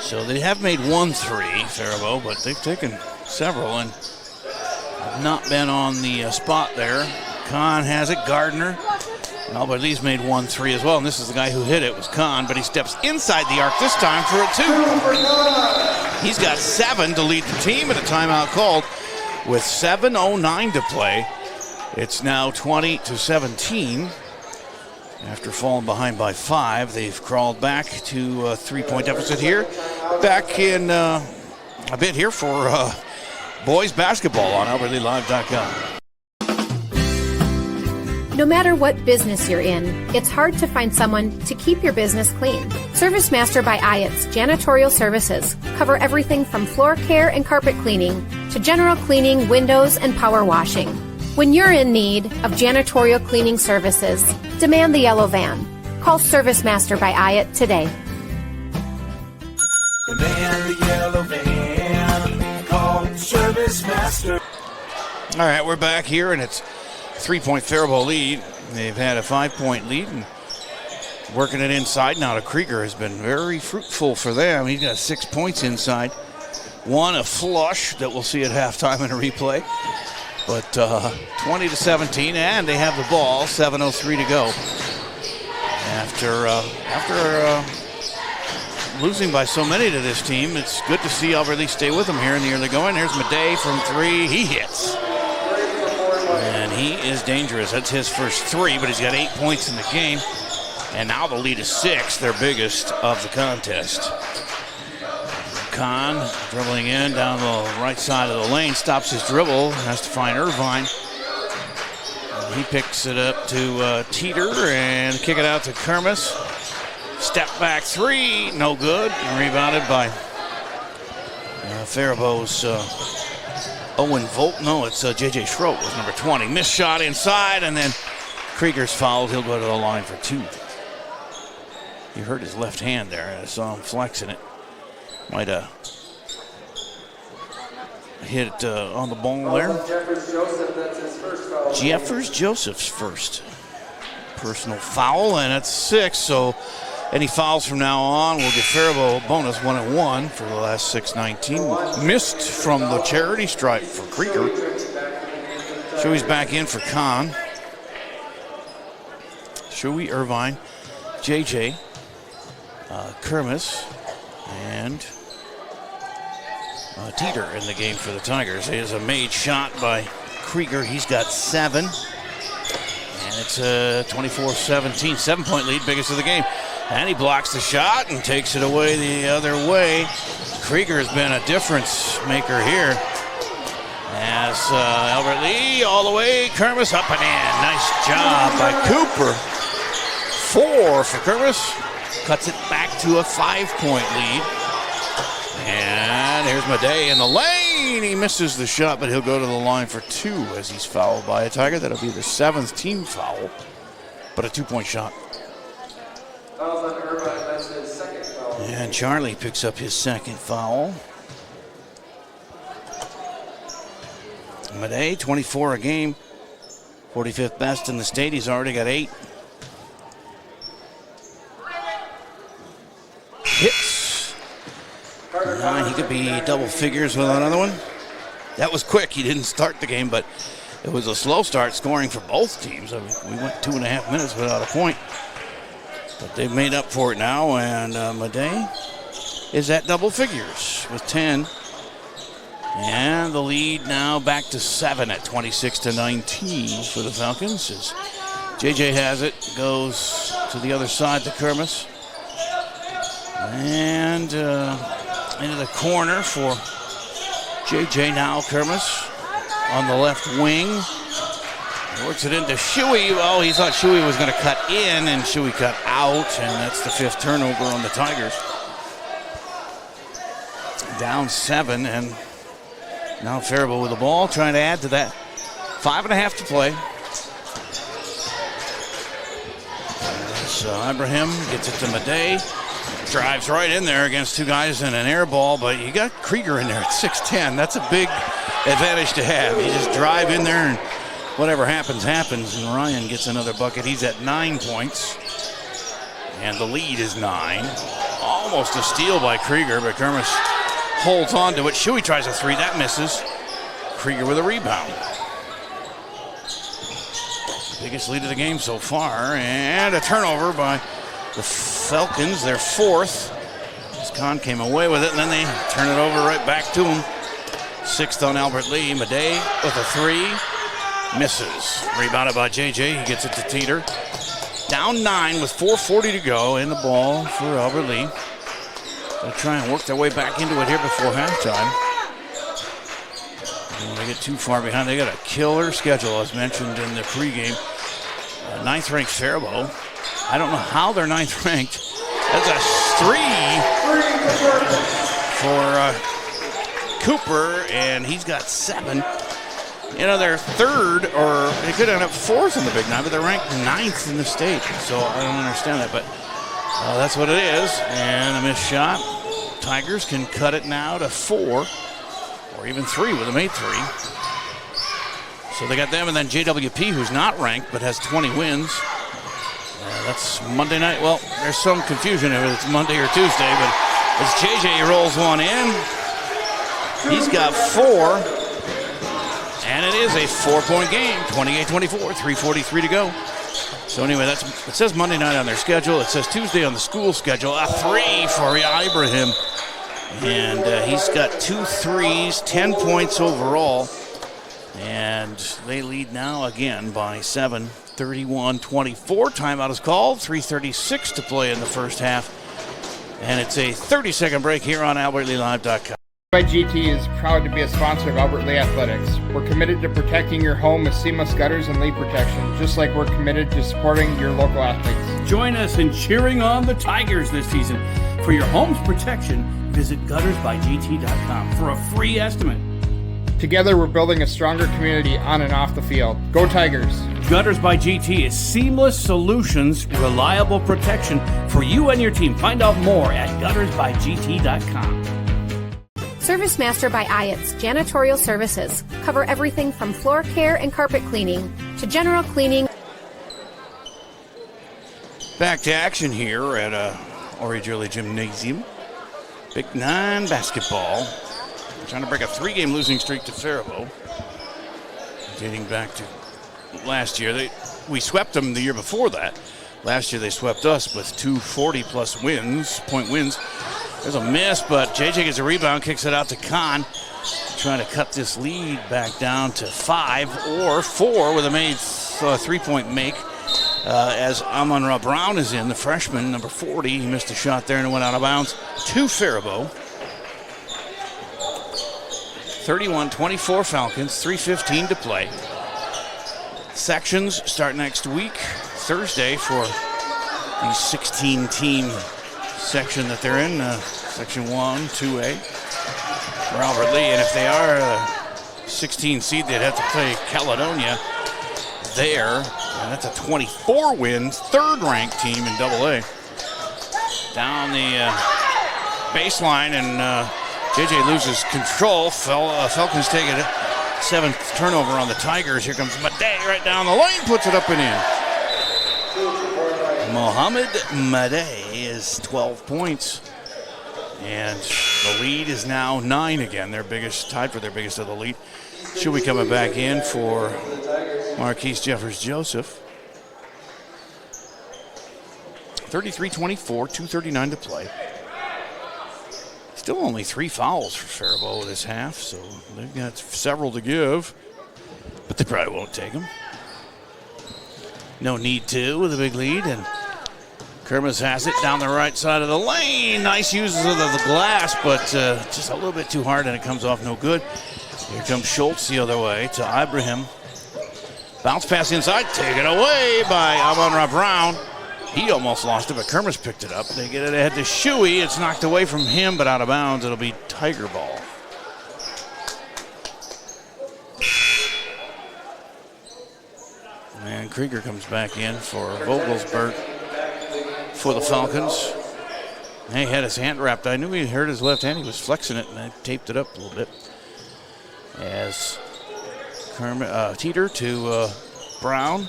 So they have made 1 3, Faribault, but they've taken several and have not been on the spot there. Kahn has it. Gardner. Well, but at least made 1 3 as well. And this is the guy who hit it, was Kahn, but he steps inside the arc this time for a 2. He's got 7 to lead the team, and a timeout called with 7:09 to play. It's now 20-17. After falling behind by 5, they've crawled back to a 3-point deficit here. Back in a bit here for boys basketball on AlbertLeeLive.com. No matter what business you're in, it's hard to find someone to keep your business clean. ServiceMaster by Ayatt's janitorial services cover everything from floor care and carpet cleaning to general cleaning, windows, and power washing. When you're in need of janitorial cleaning services, demand the yellow van. Call ServiceMaster by Ayatt today. Demand the yellow van. Call ServiceMaster. All right, we're back here, and it's 3-point Faribault lead. They've had a 5-point lead, and working it inside now to Krieger has been very fruitful for them. He's got 6 points inside. 1 a flush that we'll see at halftime in a replay. But 20-17, and they have the ball. 7:03 to go. After losing by so many to this team, it's good to see Albert stay with them here in the early going. Here's Madej from 3. He hits. And he is dangerous. That's his first 3, but he's got 8 points in the game. And now the lead is 6, their biggest of the contest. Kahn dribbling in down the right side of the lane, stops his dribble, has to find Irvine. And he picks it up to Teeter and kick it out to Kermis. Step back 3, no good. Rebounded by Faribault's Owen Volt. No, it's J.J. Schroet with number 20. Missed shot inside, and then Krieger's fouled. He'll go to the line for 2. You heard his left hand there. I saw him flexing it. Might have hit it on the ball there. Jeffers Joseph's first personal foul, and that's 6. So any fouls from now on will give Faribault a bonus 1-1 for the last 6:19. Missed from the charity stripe for Krieger. Shuey's back in for Kahn. Shuey, Irvine, JJ, Kermis, and Teeter in the game for the Tigers. It is a made shot by Krieger. He's got 7. And it's a 24-17, 7-point lead, biggest of the game. And he blocks the shot and takes it away the other way. Krieger has been a difference maker here. As Albert Lee all the way, Kermis up and in. Nice job by Cooper. 4 for Kermis. Cuts it back to a 5-point lead. And here's Madej in the lane. He misses the shot, but he'll go to the line for 2 as he's fouled by a Tiger. That'll be the 7th team foul, but a 2-point shot. Fouls on Irvine, that's his second foul. And Charlie picks up his second foul. Madej, 24 a game, 45th best in the state. He's already got 8. Hits. 9, he could be double figures with another one. That was quick. He didn't start the game, but it was a slow start scoring for both teams. I mean, we went 2.5 minutes without a point. But they've made up for it now, and Madej is at double figures with 10. And the lead now back to 7 at 26-19 for the Falcons. As JJ has it, goes to the other side to Kermis. And into the corner for JJ now. Kermis on the left wing. Works it into Shuey. Well, he thought Shuey was going to cut in, and Shuey cut out, and that's the 5th turnover on the Tigers. Down 7, and now Faribault with the ball, trying to add to that. 5.5 to play. So Ibrahim gets it to Madej. Drives right in there against 2 guys in an air ball, but you got Krieger in there at 6'10". That's a big advantage to have. You just drive in there and whatever happens, happens. And Ryan gets another bucket. He's at 9 points. And the lead is 9. Almost a steal by Krieger, but Kermis holds on to it. Shuey tries a 3. That misses. Krieger with a rebound. Biggest lead of the game so far. And a turnover by the Falcons, their 4th. Kahn came away with it, and then they turn it over right back to him. 6th on Albert Lee. Madej with a 3. Misses. Rebounded by JJ. He gets it to Teeter. Down 9 with 4:40 to go in the ball for Albert Lee. They'll try and work their way back into it here before halftime. Don't want to get too far behind. They got a killer schedule, as mentioned in the pregame. 9th-ranked Faribault. I don't know how they're 9th ranked. That's a 3 for Cooper, and he's got 7. You know, they're 3rd, or they could end up 4th in the Big 9, but they're ranked 9th in the state. So I don't understand that, but that's what it is. And a missed shot. Tigers can cut it now to 4, or even 3 with a made 3. So they got them, and then JWP, who's not ranked but has 20 wins. That's Monday night. Well, there's some confusion if it's Monday or Tuesday, but as JJ rolls one in, he's got 4, and it is a 4-point game, 28-24, 3:43 to go. So anyway, it says Monday night on their schedule. It says Tuesday on the school schedule. A 3 for Ibrahim, and he's got 2 3s, 10 points overall, and they lead now again by 7. 31-24. Timeout is called. 3:36 to play in the first half. And it's a 30-second break here on AlbertLeeLive.com. by GT is proud to be a sponsor of Albert Lee Athletics. We're committed to protecting your home with seamless gutters and leak protection, just like we're committed to supporting your local athletes. Join us in cheering on the Tigers this season. For your home's protection, visit guttersbygt.com for a free estimate. Together, we're building a stronger community on and off the field. Go Tigers! Gutters by GT is seamless solutions, reliable protection for you and your team. Find out more at guttersbygt.com. Service Master by IATS Janitorial Services. Cover everything from floor care and carpet cleaning to general cleaning. Back to action here at Ori-Gurley Gymnasium. Big 9 basketball. Trying to break a 3-game losing streak to Faribault. Dating back to last year. We swept them the year before that. Last year they swept us with 2 40-plus point wins. There's a miss, but JJ gets a rebound, kicks it out to Kahn. Trying to cut this lead back down to 5 or 4 with a made 3-point make. As Amon-Ra Brown is in, the freshman, number 40. He missed a shot there and it went out of bounds to Faribault. 31-24 Falcons, 3:15 to play. Sections start next week, Thursday, for the 16-team section that they're in, Section 1, 2A. For Albert Lea, and if they are a 16 seed, they'd have to play Caledonia there, and that's a 24-win, third-ranked team in AA. Down the baseline, and JJ loses control. Falcons take it. 7th turnover on the Tigers. Here comes Madej right down the lane, puts it up and in. Mohamed Madej is 12 points. And the lead is now 9 again. Tied for their biggest of the lead. She'll be coming back in for Marquise Jeffers-Joseph. 33-24, 2:39 to play. Still only 3 fouls for Faribault this half, so they've got several to give, but they probably won't take them. No need to with a big lead, and Kermis has it down the right side of the lane. Nice uses of the glass, but just a little bit too hard, and it comes off no good. Here comes Schultz the other way to Ibrahim. Bounce pass inside, taken away by Amon-Ra Brown. He almost lost it, but Kermis picked it up. They get it ahead to Shuey. It's knocked away from him, but out of bounds. It'll be Tiger ball. And Krieger comes back in for Vogelsberg for the Falcons. He had his hand wrapped. I knew he hurt his left hand. He was flexing it, and I taped it up a little bit. As Teeter to Brown.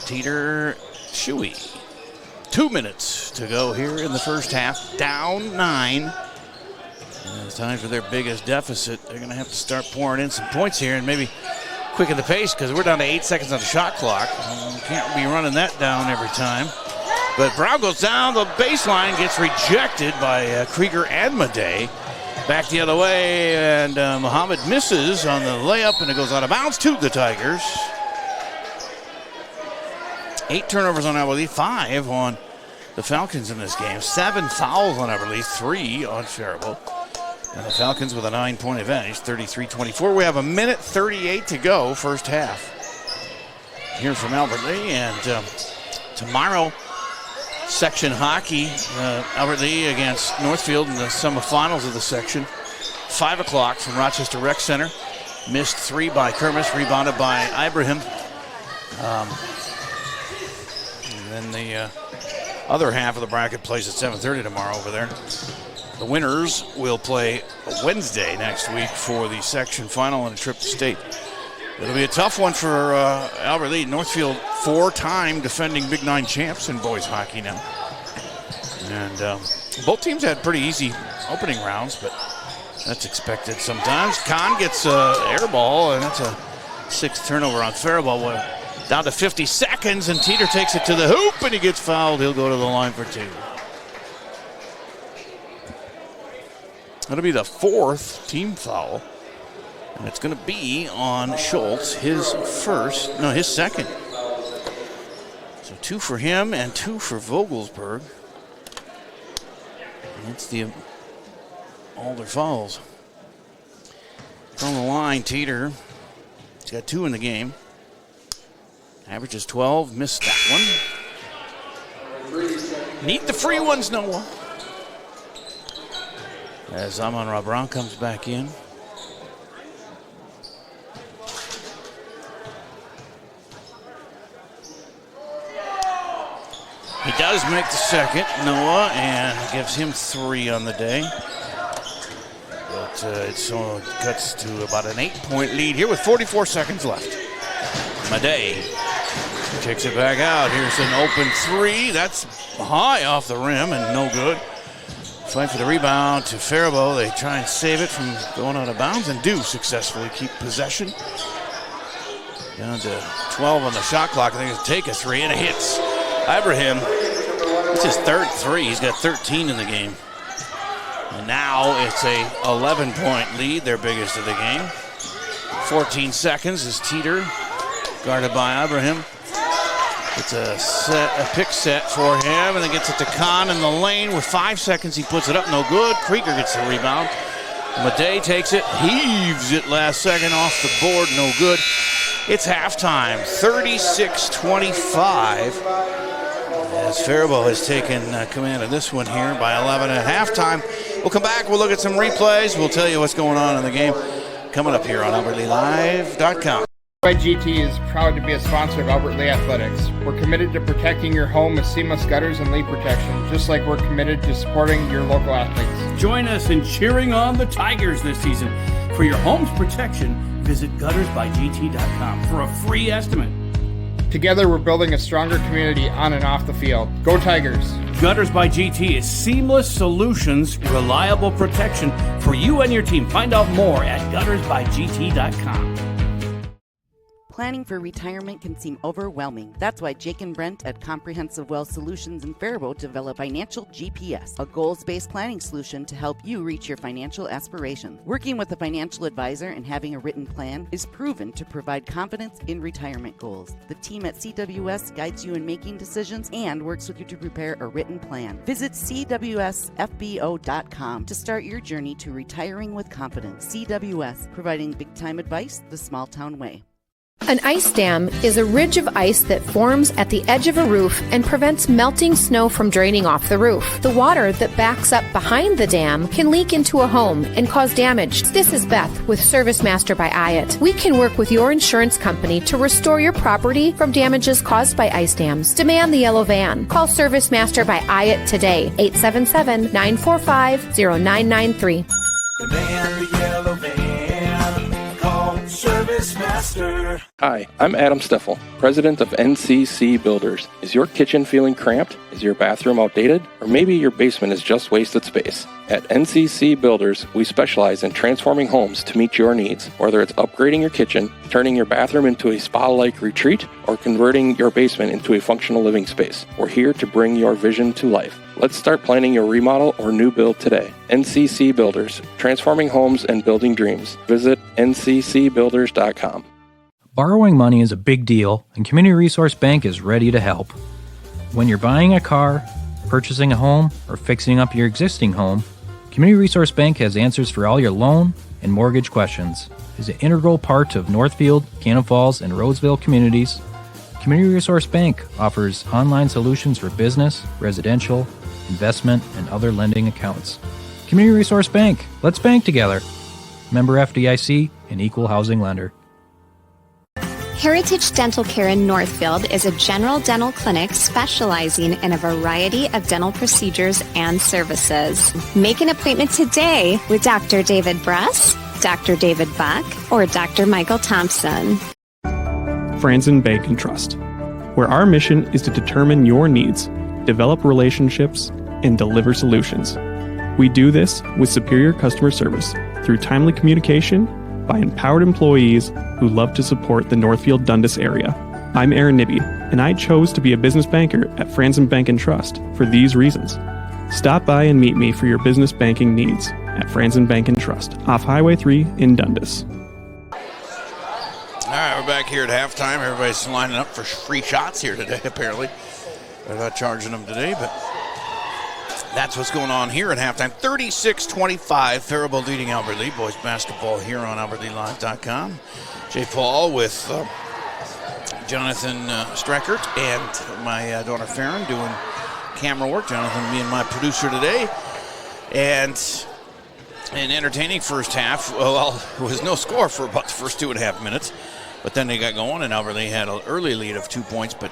Teeter, Shuey. 2 minutes to go here in the first half. Down 9. And it's time for their biggest deficit. They're going to have to start pouring in some points here and maybe quicken the pace because we're down to 8 seconds on the shot clock. Can't be running that down every time. But Brown goes down the baseline, gets rejected by Krieger and Madej. Back the other way, and Muhammad misses on the layup, and it goes out of bounds to the Tigers. 8 turnovers on Albert Lea, 5 on the Falcons in this game. 7 fouls on Albert Lea, 3 on Faribault. And the Falcons with a 9-point advantage, 33-24. We have 1:38 to go, first half. Here from Albert Lea, and tomorrow, section hockey, Albert Lea against Northfield in the semifinals of the section. 5 o'clock from Rochester Rec Center. Missed 3 by Kermis, rebounded by Ibrahim. And then the other half of the bracket plays at 7:30 tomorrow over there. The winners will play Wednesday next week for the section final and a trip to state. It'll be a tough one for Albert Lea. Northfield, 4-time defending Big 9 champs in boys hockey now. And both teams had pretty easy opening rounds, but that's expected sometimes. Kahn gets an air ball, and that's a 6th turnover on Faribault. Down to 50 seconds, and Teeter takes it to the hoop, and he gets fouled. He'll go to the line for 2. That'll be the 4th team foul. And it's going to be on Schultz, his second. So 2 for him and 2 for Vogelsberg. And that's all their fouls. It's on the line, Teeter. He's got 2 in the game. Averages 12, missed that one. Need the free ones, Noah. As Amon-Ra Brown comes back in. He does make the second, Noah, and gives him 3 on the day. But it cuts to about an 8-point lead here with 44 seconds left. Madej kicks it back out. Here's an open 3. That's high off the rim and no good. Fight for the rebound to Faribault. They try and save it from going out of bounds and do successfully keep possession. Down to 12 on the shot clock. I think it's take a 3, and it hits Ibrahim. It's his third three. He's got 13 in the game. And now it's a 11-point lead, their biggest of the game. 14 seconds is Teeter, guarded by Ibrahim. It's a pick set for him, and then gets it to Khan in the lane. With 5 seconds, he puts it up, no good. Krieger gets the rebound. Madej takes it, heaves it last second off the board, no good. It's halftime, 36-25. As Faribault has taken command of this one here by 11 at halftime. We'll come back, we'll look at some replays, we'll tell you what's going on in the game coming up here on AlbertLeaLive.com. By GT is proud to be a sponsor of Albert Lea Athletics. We're committed to protecting your home with seamless gutters and leak protection, just like we're committed to supporting your local athletes. Join us in cheering on the Tigers this season. For your home's protection, visit guttersbygt.com for a free estimate. Together, we're building a stronger community on and off the field. Go Tigers! Gutters by GT is seamless solutions, reliable protection for you and your team. Find out more at guttersbygt.com. Planning for retirement can seem overwhelming. That's why Jake and Brent at Comprehensive Wealth Solutions in Faribault develop Financial GPS, a goals-based planning solution to help you reach your financial aspirations. Working with a financial advisor and having a written plan is proven to provide confidence in retirement goals. The team at CWS guides you in making decisions and works with you to prepare a written plan. Visit cwsfbo.com to start your journey to retiring with confidence. CWS, providing big-time advice the small-town way. An ice dam is a ridge of ice that forms at the edge of a roof and prevents melting snow from draining off the roof. The water that backs up behind the dam can leak into a home and cause damage. This is Beth with ServiceMaster by IAT. We can work with your insurance company to restore your property from damages caused by ice dams. Demand the yellow van. Call ServiceMaster by IAT today, 877-945-0993. Demand the yellow van. Call ServiceMaster. Hi, I'm Adam Steffel, president of NCC Builders. Is your kitchen feeling cramped? Is your bathroom outdated? Or maybe your basement is just wasted space? At NCC Builders, we specialize in transforming homes to meet your needs. Whether it's upgrading your kitchen, turning your bathroom into a spa-like retreat, or converting your basement into a functional living space, we're here to bring your vision to life. Let's start planning your remodel or new build today. NCC Builders, transforming homes and building dreams. Visit nccbuilders.com. Borrowing money is a big deal, and Community Resource Bank is ready to help. When you're buying a car, purchasing a home, or fixing up your existing home, Community Resource Bank has answers for all your loan and mortgage questions. As an integral part of Northfield, Cannon Falls, and Roseville communities, Community Resource Bank offers online solutions for business, residential, investment, and other lending accounts. Community Resource Bank. Let's bank together. Member FDIC, an equal housing lender. Heritage Dental Care in Northfield is a general dental clinic specializing in a variety of dental procedures and services. Make an appointment today with Dr. David Bress, Dr. David Buck, or Dr. Michael Thompson. Franzen Bank and Trust, where our mission is to determine your needs, develop relationships, and deliver solutions. We do this with superior customer service through timely communication by empowered employees who love to support the Northfield Dundas area. I'm Aaron Nibby, and I chose to be a business banker at Franzen Bank and Trust for these reasons. Stop by and meet me for your business banking needs at Franzen Bank and Trust, off Highway 3 in Dundas. All right, we're back here at halftime. Everybody's lining up for free shots here today, apparently. They're not charging them today, but that's what's going on here at halftime. 36-25, Faribault leading Albert Lea. Boys basketball here on AlbertLeaLive.com. Jay Paul with Jonathan Streckert and my daughter Farron doing camera work. Jonathan being my producer today. And an entertaining first half. Well, it was no score for about the first 2.5 minutes. But then they got going, and Albert Lea had an early lead of 2 points. But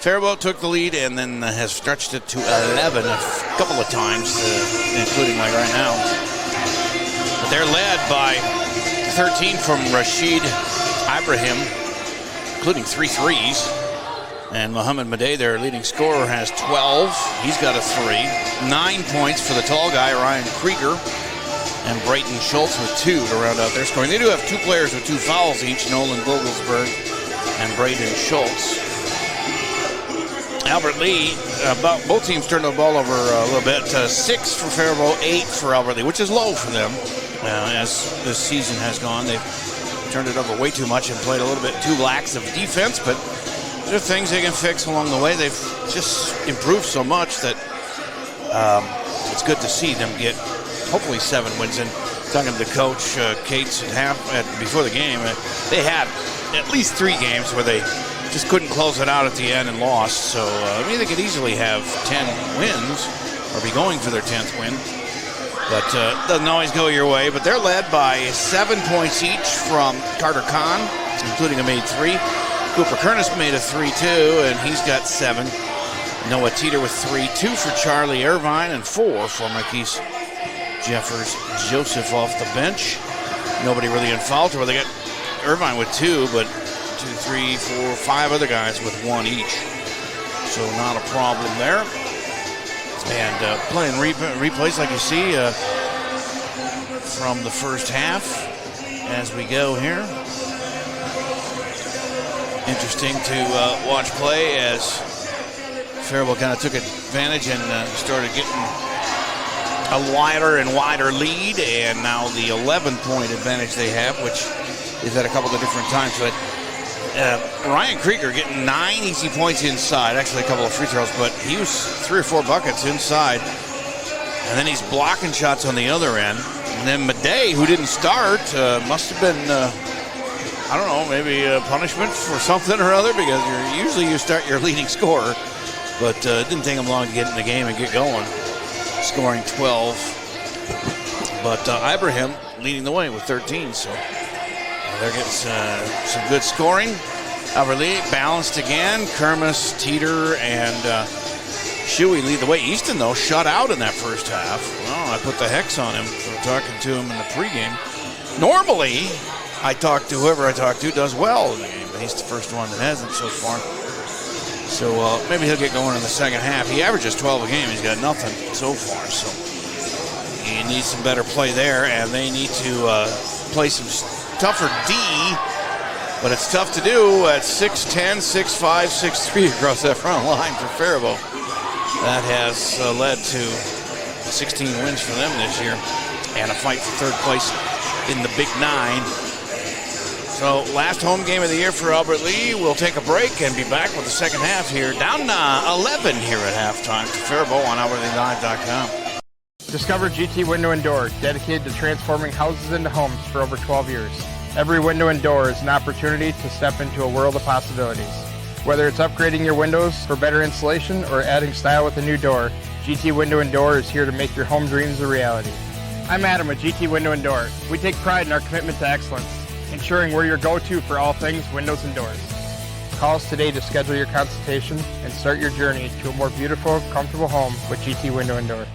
Faribault took the lead and then has stretched it to 11 a couple of times, including like right now. But they're led by 13 from Rashid Ibrahim, including 3 threes. And Mohamed Madej, their leading scorer, has 12. He's got a 3. 9 points for the tall guy, Ryan Krieger. And Brayton Schultz with 2 to round out their scoring. They do have 2 players with 2 fouls each, Nolan Vogelsberg and Brayden Schultz. Albert Lea, both teams turned the ball over a little bit. 6 for Faribault, 8 for Albert Lea, which is low for them. As this season has gone, they've turned it over way too much and played a little bit too lax of defense, but there are things they can fix along the way. They've just improved so much that it's good to see them get hopefully 7 wins. And talking to the coach, Cates, before the game, they had at least 3 games where they just couldn't close it out at the end and lost. So they could easily have 10 wins or be going for their 10th win. But doesn't always go your way. But they're led by 7 points each from Carter Kahn, including a made 3. Cooper Kernis made a 3-2, and he's got 7. Noah Teeter with 3, 2 for Charlie Irvine, and 4 for Marquise Jeffers Joseph off the bench. Nobody really in foul trouble. They got Irvine with 2, but 2, 3, 4, 5 other guys with 1 each. So not a problem there. And playing replays like you see from the first half as we go here. Interesting to watch play as Faribault kind of took advantage and started getting a wider and wider lead, and now the 11-point advantage they have, which is at a couple of different times. But Ryan Krieger getting 9 easy points inside, actually a couple of free throws, but he was 3 or 4 buckets inside, and then he's blocking shots on the other end. And then Madej, who didn't start, must have been I don't know, maybe a punishment for something or other, because usually you start your leading scorer, but it didn't take him long to get in the game and get going, scoring 12. But Ibrahim leading the way with 13, so they're getting some good scoring. Albert Lea balanced again. Kermis, Teeter, and Shuey lead the way. Easton, though, shut out in that first half. Well, I put the hex on him for talking to him in the pregame. Normally, I talk to whoever I talk to does well in the game, but he's the first one that hasn't so far. So maybe he'll get going in the second half. He averages 12 a game. He's got nothing so far, so he needs some better play there, and they need to play some tougher D, but it's tough to do at 6'10", 6'5", 6'3" across that front line for Faribault. That has led to 16 wins for them this year and a fight for third place in the Big 9. So last home game of the year for Albert Lea. We'll take a break and be back with the second half here. Down 11 here at halftime to Faribault on OutwardlyLive.com. Discover GT Window and Door, dedicated to transforming houses into homes for over 12 years. Every window and door is an opportunity to step into a world of possibilities. Whether it's upgrading your windows for better insulation or adding style with a new door, GT Window and Door is here to make your home dreams a reality. I'm Adam with GT Window and Door. We take pride in our commitment to excellence, ensuring we're your go-to for all things windows and doors. Call us today to schedule your consultation and start your journey to a more beautiful, comfortable home with GT Window and Door.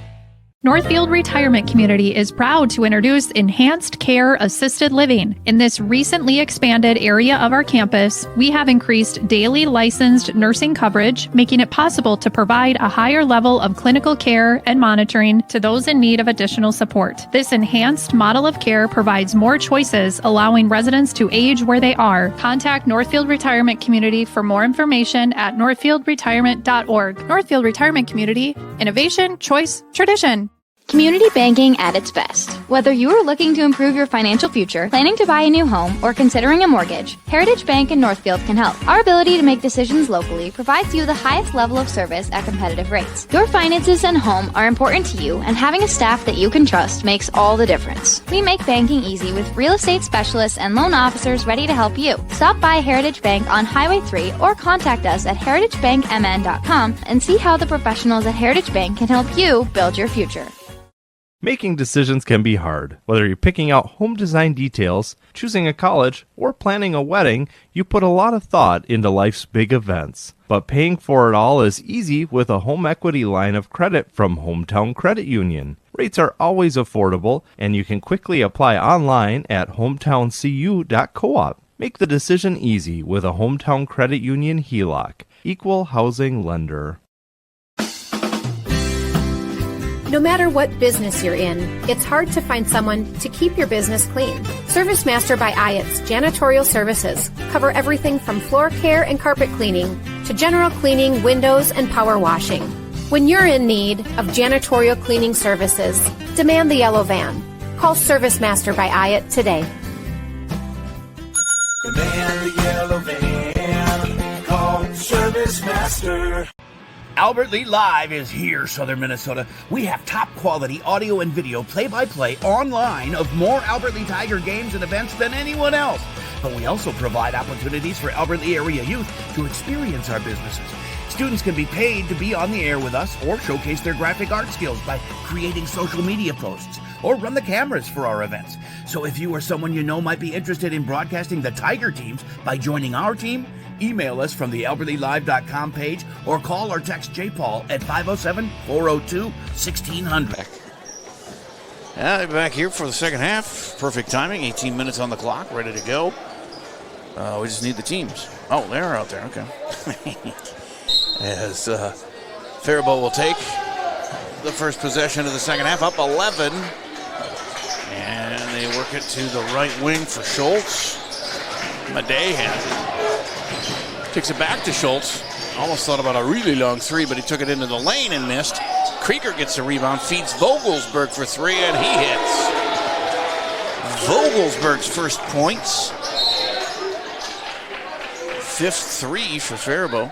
Northfield Retirement Community is proud to introduce Enhanced Care Assisted Living. In this recently expanded area of our campus, we have increased daily licensed nursing coverage, making it possible to provide a higher level of clinical care and monitoring to those in need of additional support. This enhanced model of care provides more choices, allowing residents to age where they are. Contact Northfield Retirement Community for more information at northfieldretirement.org. Northfield Retirement Community, innovation, choice, tradition. Community banking at its best. Whether you are looking to improve your financial future, planning to buy a new home, or considering a mortgage, Heritage Bank in Northfield can help. Our ability to make decisions locally provides you the highest level of service at competitive rates. Your finances and home are important to you, and having a staff that you can trust makes all the difference. We make banking easy with real estate specialists and loan officers ready to help you. Stop by Heritage Bank on Highway 3 or contact us at heritagebankmn.com and see how the professionals at Heritage Bank can help you build your future. Making decisions can be hard. Whether you're picking out home design details, choosing a college, or planning a wedding, you put a lot of thought into life's big events. But paying for it all is easy with a home equity line of credit from Hometown Credit Union. Rates are always affordable, and you can quickly apply online at hometowncu.coop. Make the decision easy with a Hometown Credit Union HELOC. Equal housing lender. No matter what business you're in, it's hard to find someone to keep your business clean. ServiceMaster by Ayatt's Janitorial Services cover everything from floor care and carpet cleaning to general cleaning, windows, and power washing. When you're in need of janitorial cleaning services, demand the yellow van. Call Service Master by Hyatt today. Demand the yellow van. Call Service Master. Albert Lee Live is here, Southern Minnesota. We have top quality audio and video play-by-play online of more Albert Lee Tiger games and events than anyone else. But we also provide opportunities for Albert Lee area youth to experience our businesses. Students can be paid to be on the air with us or showcase their graphic art skills by creating social media posts or run the cameras for our events. So if you or someone you know might be interested in broadcasting the Tiger teams by joining our team, email us from the AlbertLeeLive.com page or call or text J. Paul at 507-402-1600. Yeah, back here for the second half. Perfect timing. 18 minutes on the clock. Ready to go. We just need the teams. Oh, they're out there. Okay. As Faribault will take the first possession of the second half, up 11. And they work it to the right wing for Schultz. Madej has it. Takes it back to Schultz. Almost thought about a really long three, but he took it into the lane and missed. Krieger gets the rebound, feeds Vogelsberg for three, and he hits. Vogelsberg's first points. Fifth three for Faribault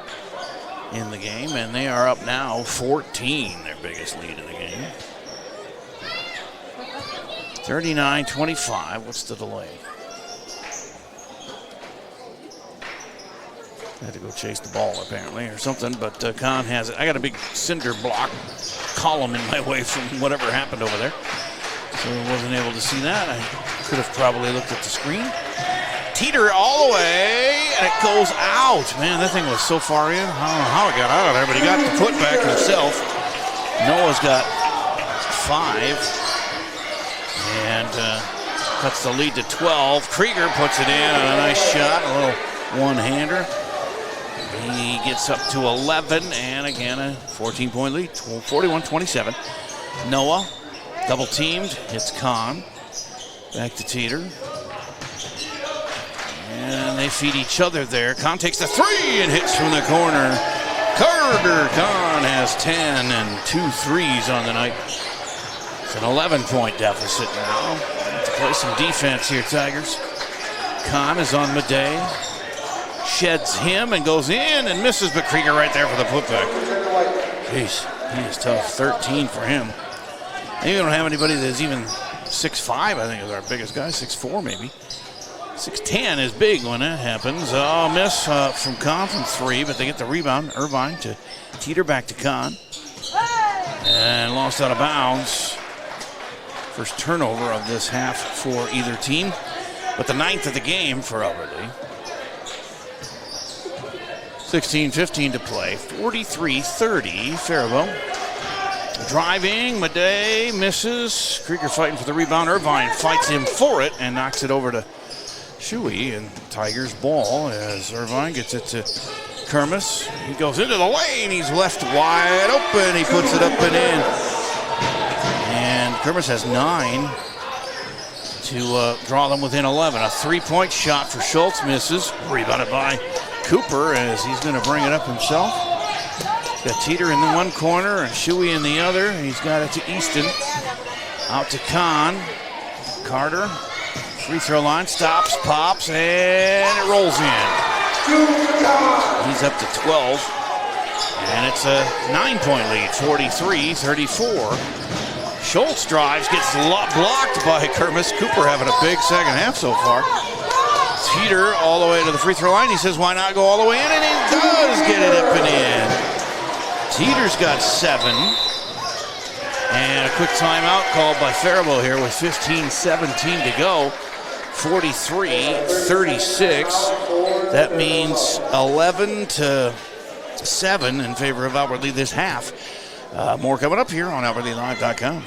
in the game, and they are up now 14, their biggest lead in the game. 39-25. What's the delay? Had to go chase the ball apparently or something, but Kahn has it. I got a big cinder block column in my way from whatever happened over there, so I wasn't able to see that. I could have probably looked at the screen. Teeter all the way, and it goes out. Man, that thing was so far in. I don't know how it got out of there, but he got the putback himself. Noah's got 5 and cuts the lead to 12. Krieger puts it in on a nice shot, a little one-hander. He gets up to 11, and again a 14-point lead, 41-27. Noah, double-teamed, hits Kahn. Back to Teeter. And they feed each other there. Kahn takes the three and hits from the corner. Carter Kahn has 10 and 2 threes on the night. It's an 11-point deficit now. Let's play some defense here, Tigers. Kahn is on Madej. Sheds him and goes in and misses, but Krieger right there for the putback. Jeez, he is tough. 13 for him. And we don't have anybody that's even 6'5", I think is our biggest guy. 6'4", maybe. 6'10" is big when that happens. Oh, miss from Kahn from 3, but they get the rebound. Irvine to Teeter, back to Kahn. And lost out of bounds. First turnover of this half for either team, but the 9th of the game for Albert Lee. 16:15 to play. 43-30, Faribault. Driving, Madej misses. Krieger fighting for the rebound. Irvine fights him for it and knocks it over to Shuey, and Tigers ball as Irvine gets it to Kermis. He goes into the lane. He's left wide open. He puts it up and in. And Kermis has 9 to draw them within 11. A 3-point shot for Schultz misses. Rebounded by Cooper as he's going to bring it up himself. He's got Teeter in the one corner and Shuey in the other. He's got it to Easton. Out to Kahn. Carter. Free throw line. Stops, pops, and it rolls in. He's up to 12. And it's a 9-point lead. 43-34. Schultz drives, gets blocked by Kermis. Cooper having a big second half so far. Teeter all the way to the free throw line. He says, why not go all the way in? And he does get it up and in. Teeter's got 7. And a quick timeout called by Faribault here with 15:17 to go. 43-36. That means 11-7 in favor of Albert Lee this half. More coming up here on AlbertLeeLive.com.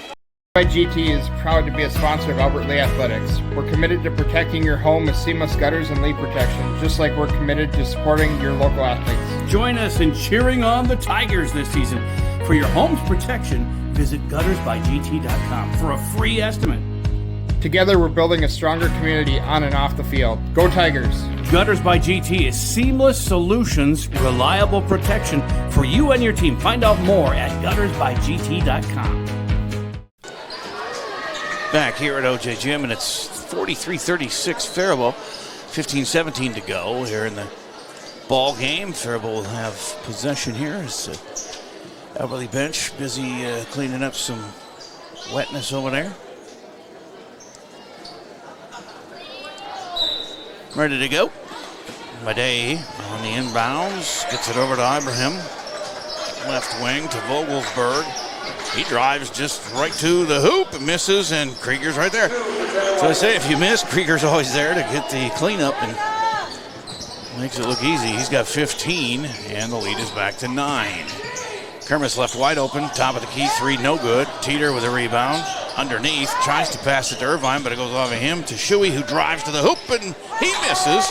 GT is proud to be a sponsor of Albert Lee Athletics. We're committed to protecting your home with seamless gutters and leak protection, just like we're committed to supporting your local athletes. Join us in cheering on the Tigers this season. For your home's protection, visit guttersbygt.com for a free estimate. Together, we're building a stronger community on and off the field. Go Tigers! Gutters by GT is seamless solutions, reliable protection for you and your team. Find out more at guttersbygt.com. Back here at OJ Gym, and it's 43-36 Faribault. 15-17 to go here in the ball game. Faribault will have possession here as Alberley bench busy cleaning up some wetness over there. Ready to go. Madej on the inbounds. Gets it over to Ibrahim. Left wing to Vogelsberg. He drives just right to the hoop and misses, and Krieger's right there. So I say, if you miss, Krieger's always there to get the cleanup and makes it look easy. He's got 15, and the lead is back to 9. Kermis left wide open, top of the key, 3, no good. Teeter with a rebound. Underneath, tries to pass it to Irvine, but it goes off of him to Shuey, who drives to the hoop, and he misses.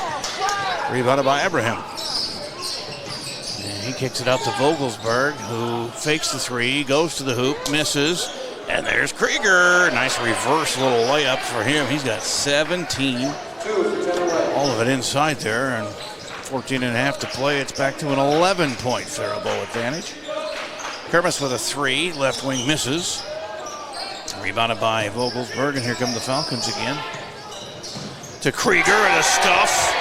Rebounded by Abraham. And he kicks it out to Vogelsberg, who fakes the 3, goes to the hoop, misses, and there's Krieger. Nice reverse little layup for him. He's got 17. All of it inside there, and 14 and a half to play. It's back to an 11-point Faribault advantage. Kermis with a 3, left wing misses. Rebounded by Vogelsberg, and here come the Falcons again. To Krieger and a stuff.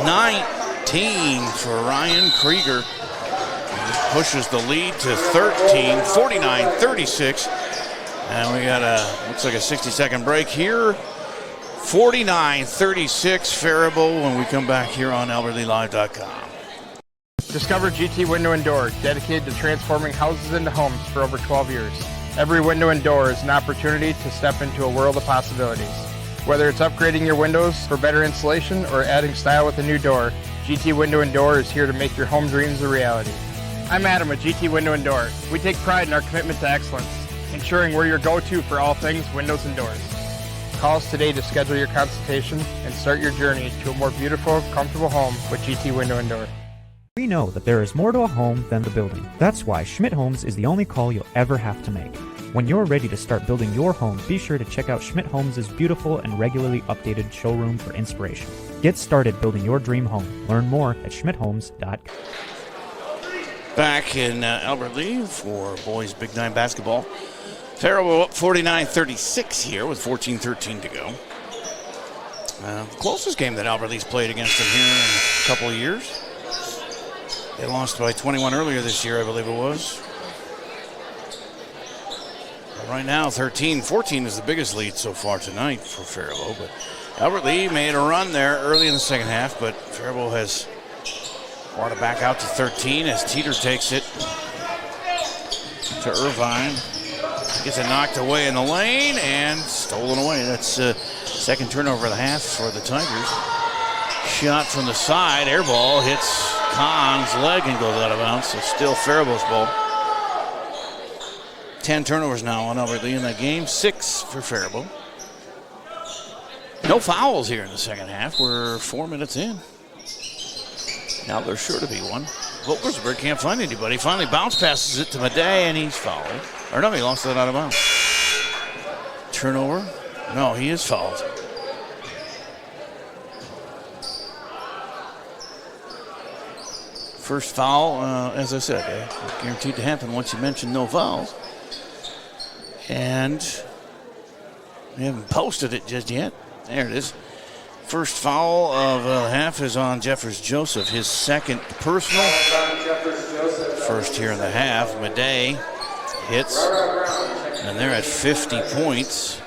19 for Ryan Krieger. He pushes the lead to 13, 49-36. And we got looks like a 60-second break here. 49-36 Faribault when we come back here on AlbertlyLive.com. Discover GT Window and Door, dedicated to transforming houses into homes for over 12 years. Every window and door is an opportunity to step into a world of possibilities. Whether it's upgrading your windows for better insulation or adding style with a new door, GT Window and Door is here to make your home dreams a reality. I'm Adam with GT Window and Door. We take pride in our commitment to excellence, ensuring we're your go-to for all things windows and doors. Call us today to schedule your consultation and start your journey to a more beautiful, comfortable home with GT Window and Door. We know that there is more to a home than the building. That's why Schmidt Homes is the only call you'll ever have to make. When you're ready to start building your home, be sure to check out Schmidt Homes' beautiful and regularly updated showroom for inspiration. Get started building your dream home. Learn more at schmidthomes.com. Back in Albert Lea for boys Big 9 basketball. Faribault up 49-36 here with 14-13 to go. Closest game that Albert Lea's played against them here in a couple of years. They lost by 21 earlier this year, I believe it was. Right now, 13-14 is the biggest lead so far tonight for Faribault. But Albert Lea made a run there early in the second half, but Faribault has brought it back out to 13 as Teeter takes it to Irvine. Gets it knocked away in the lane and stolen away. That's second turnover of the half for the Tigers. Shot from the side, air ball hits Kahn's leg and goes out of bounds, so still Faribault's ball. 10 turnovers now on Albert Lea in that game, 6 for Faribault. No fouls here in the second half. We're 4 minutes in. Now there's sure to be one. Vogelsberg can't find anybody. Finally bounce passes it to Madej and he's fouled. Or no, he lost that out of bounds. Turnover? No, he is fouled. First foul, as I said, guaranteed to happen once you mention no fouls. And we haven't posted it just yet. There it is. First foul of the half is on Jeffers Joseph, his second personal. First here in the half. Madej hits, and they're at 50 points.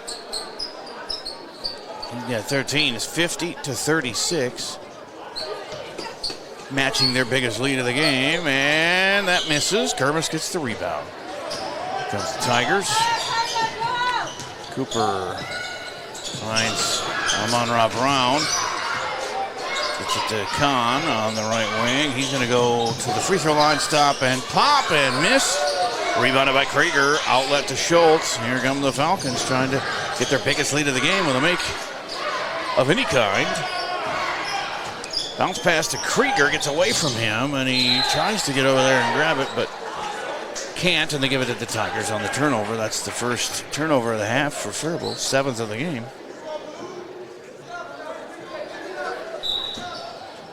He's got 13. It's 50-36. Matching their biggest lead of the game, and that misses. Kermis gets the rebound. Here comes the Tigers. Cooper finds Amon-Ra Brown. Gets it to Kahn on the right wing. He's going to go to the free throw line, stop and pop and miss. Rebounded by Krieger. Outlet to Schultz. Here come the Falcons trying to get their biggest lead of the game with a make of any kind. Bounce pass to Krieger, gets away from him, and he tries to get over there and grab it, but can't, and they give it to the Tigers on the turnover. That's the first turnover of the half for Faribault, 7th of the game.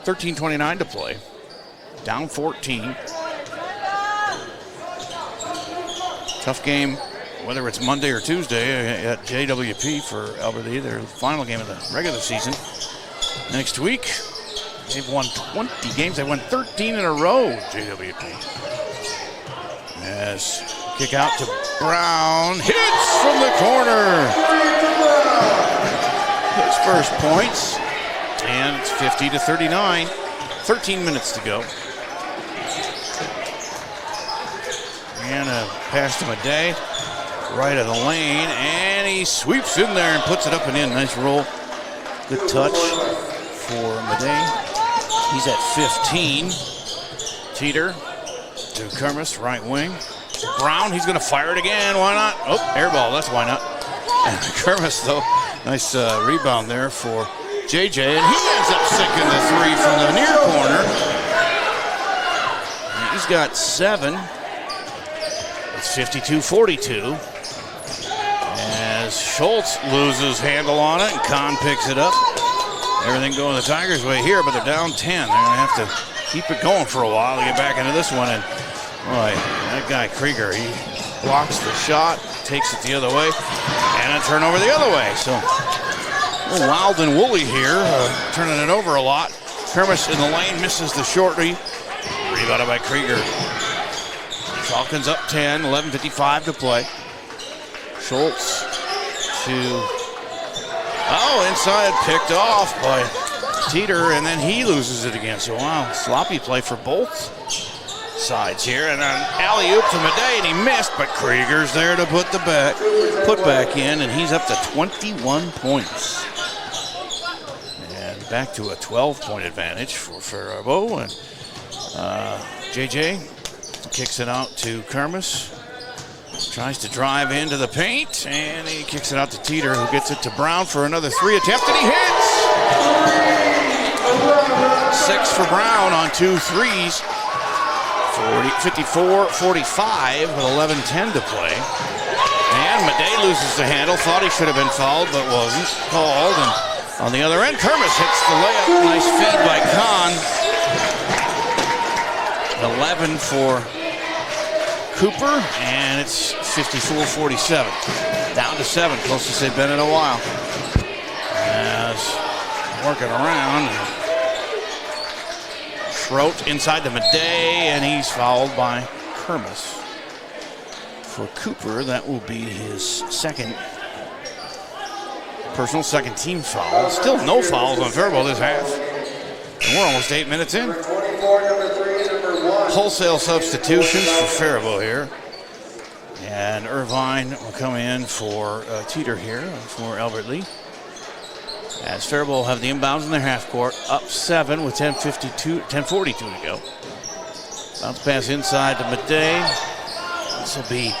13:29 to play. Down 14. Tough game, whether it's Monday or Tuesday at JWP for Albert Lea, their final game of the regular season. Next week, they've won 20 games. They won 13 in a row, JWP. As kick out to Brown, hits from the corner. His first points, and it's 50-39. 13 minutes to go. And a pass to Madej, right of the lane, and he sweeps in there and puts it up and in. Nice roll. Good touch for Madej. He's at 15. Teeter to Kermis, right wing. Brown, he's going to fire it again. Why not? Oh, air ball. That's why not. And Kermis, though, nice rebound there for JJ, and he ends up sinking the three from the near corner. And he's got 7. It's 52-42. As Schultz loses handle on it, and Kahn picks it up. Everything going the Tigers' way here, but they're down 10. They're going to have to keep it going for a while to get back into this one. And boy, that guy Krieger, he blocks the shot, takes it the other way, and a turnover the other way. So a little wild and woolly here, turning it over a lot. Kermis in the lane misses the shorty. Rebounded by Krieger. Falcons up 10, 11:55 to play. Schultz to, inside, picked off by Teeter, and then he loses it again. So wow, sloppy play for both sides here. And an alley-oop to Madej, and he missed, but Krieger's there to put back in, and he's up to 21 points. And back to a 12-point advantage for Faribault. And JJ kicks it out to Kermis. Tries to drive into the paint, and he kicks it out to Teeter, who gets it to Brown for another 3 attempt, and he hits! 6 for Brown on 2 threes. 54-45 with 11:10 to play. And Madej loses the handle. Thought he should have been fouled, but wasn't called. And on the other end, Kermis hits the layup. Nice feed by Kahn. 11 for Cooper, and it's 54-47. Down to 7, closest they've been in a while. As working around. Schroet inside to Madej, and he's fouled by Kermis. For Cooper, that will be his personal second team foul. Still no fouls on Faribault this half. And we're almost 8 minutes in. Wholesale substitutions for Faribault here. And Irvine will come in for Teeter here for Albert Lea. As Faribault will have the inbounds in their half court, up 7 with 10:42 to go. Bounce pass inside to Madej. This will be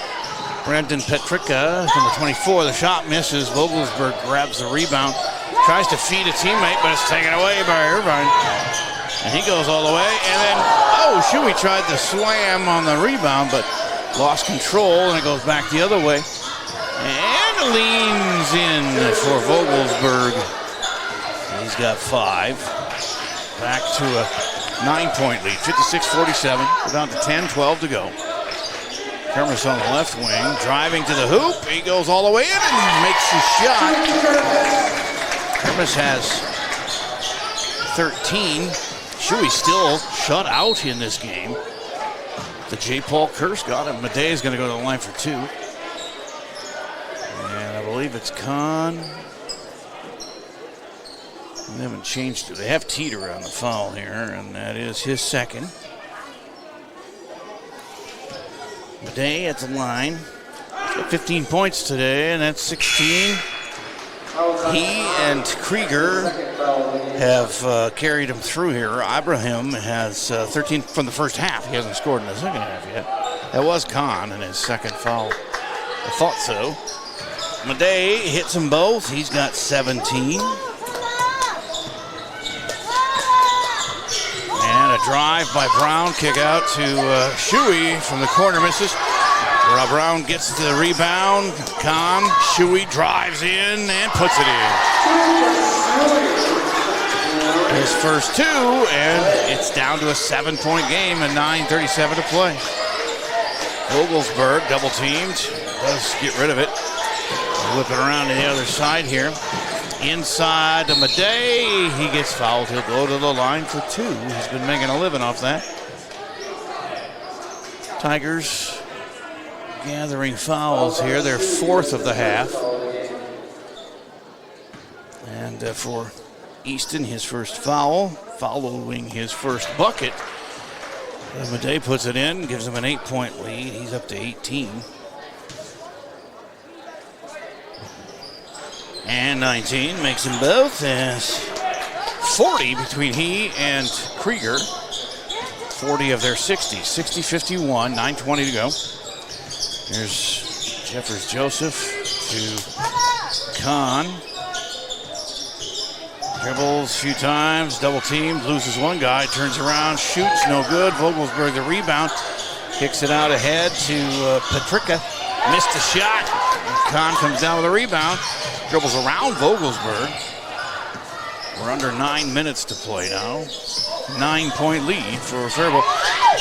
Brandon Petricka, number 24. The shot misses. Vogelsberg grabs the rebound, tries to feed a teammate, but it's taken away by Irvine. And he goes all the way, and then, Shuey tried to slam on the rebound, but lost control, and it goes back the other way. And leans in for Vogelsberg. He's got 5. Back to a 9-point lead, 56-47. We're down to 10-12 to go. Kermis on the left wing, driving to the hoop. He goes all the way in and makes his shot. Kermis has 13. Shuey still shut out in this game. The J. Paul curse got him. Madej is going to go to the line for 2. And I believe it's Kahn. They haven't changed it. They have Teeter on the foul here, and that is his second. Madej at the line. He's got 15 points today, and that's 16. He and Krieger have carried him through here. Ibrahim has 13 from the first half. He hasn't scored in the second half yet. That was Kahn in his second foul. I thought so. Madej hits them both. He's got 17. And a drive by Brown. Kick out to Shuey from the corner. Misses. Rob Brown gets the rebound. Khan, Shuey drives in and puts it in. His first two, and it's down to a 7-point game and 9:37 to play. Vogelsberg double teamed, does get rid of it. Whip it around to the other side here. Inside to Madej, he gets fouled. He'll go to the line for two. He's been making a living off that. Tigers gathering fouls here. They're fourth of the half. And for Easton, his first foul, following his first bucket. Madej puts it in, gives him an 8-point lead. He's up to 18. And 19 makes them both as 40 between he and Krieger. 40 of their 60. 60-51, 9:20 to go. Here's Jeffers Joseph to Kahn. Dribbles a few times, double teamed, loses one guy, turns around, shoots, no good. Vogelsberg the rebound, kicks it out ahead to Petricka. Missed a shot. Kahn comes down with a rebound, dribbles around Vogelsberg. We're under 9 minutes to play now. 9-point lead for Faribault.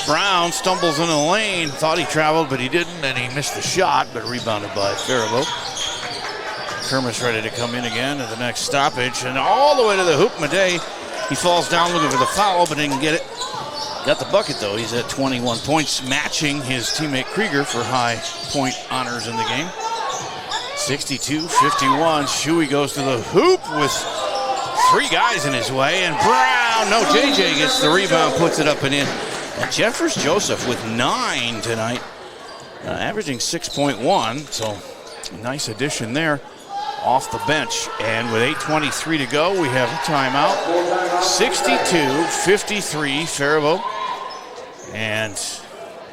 Brown stumbles into the lane, thought he traveled, but he didn't, and he missed the shot, but rebounded by Faribault. Kermis ready to come in again at the next stoppage, and all the way to the hoop. Madej, he falls down looking for the foul, but didn't get it. Got the bucket, though. He's at 21 points, matching his teammate Krieger for high point honors in the game. 62-51. Shuey goes to the hoop with 3 guys in his way, and Brown, no, JJ gets the rebound, puts it up and in. And Jeffers Joseph with 9 tonight, averaging 6.1, so a nice addition there off the bench. And with 8:23 to go, we have a timeout. 62-53 Faribault. And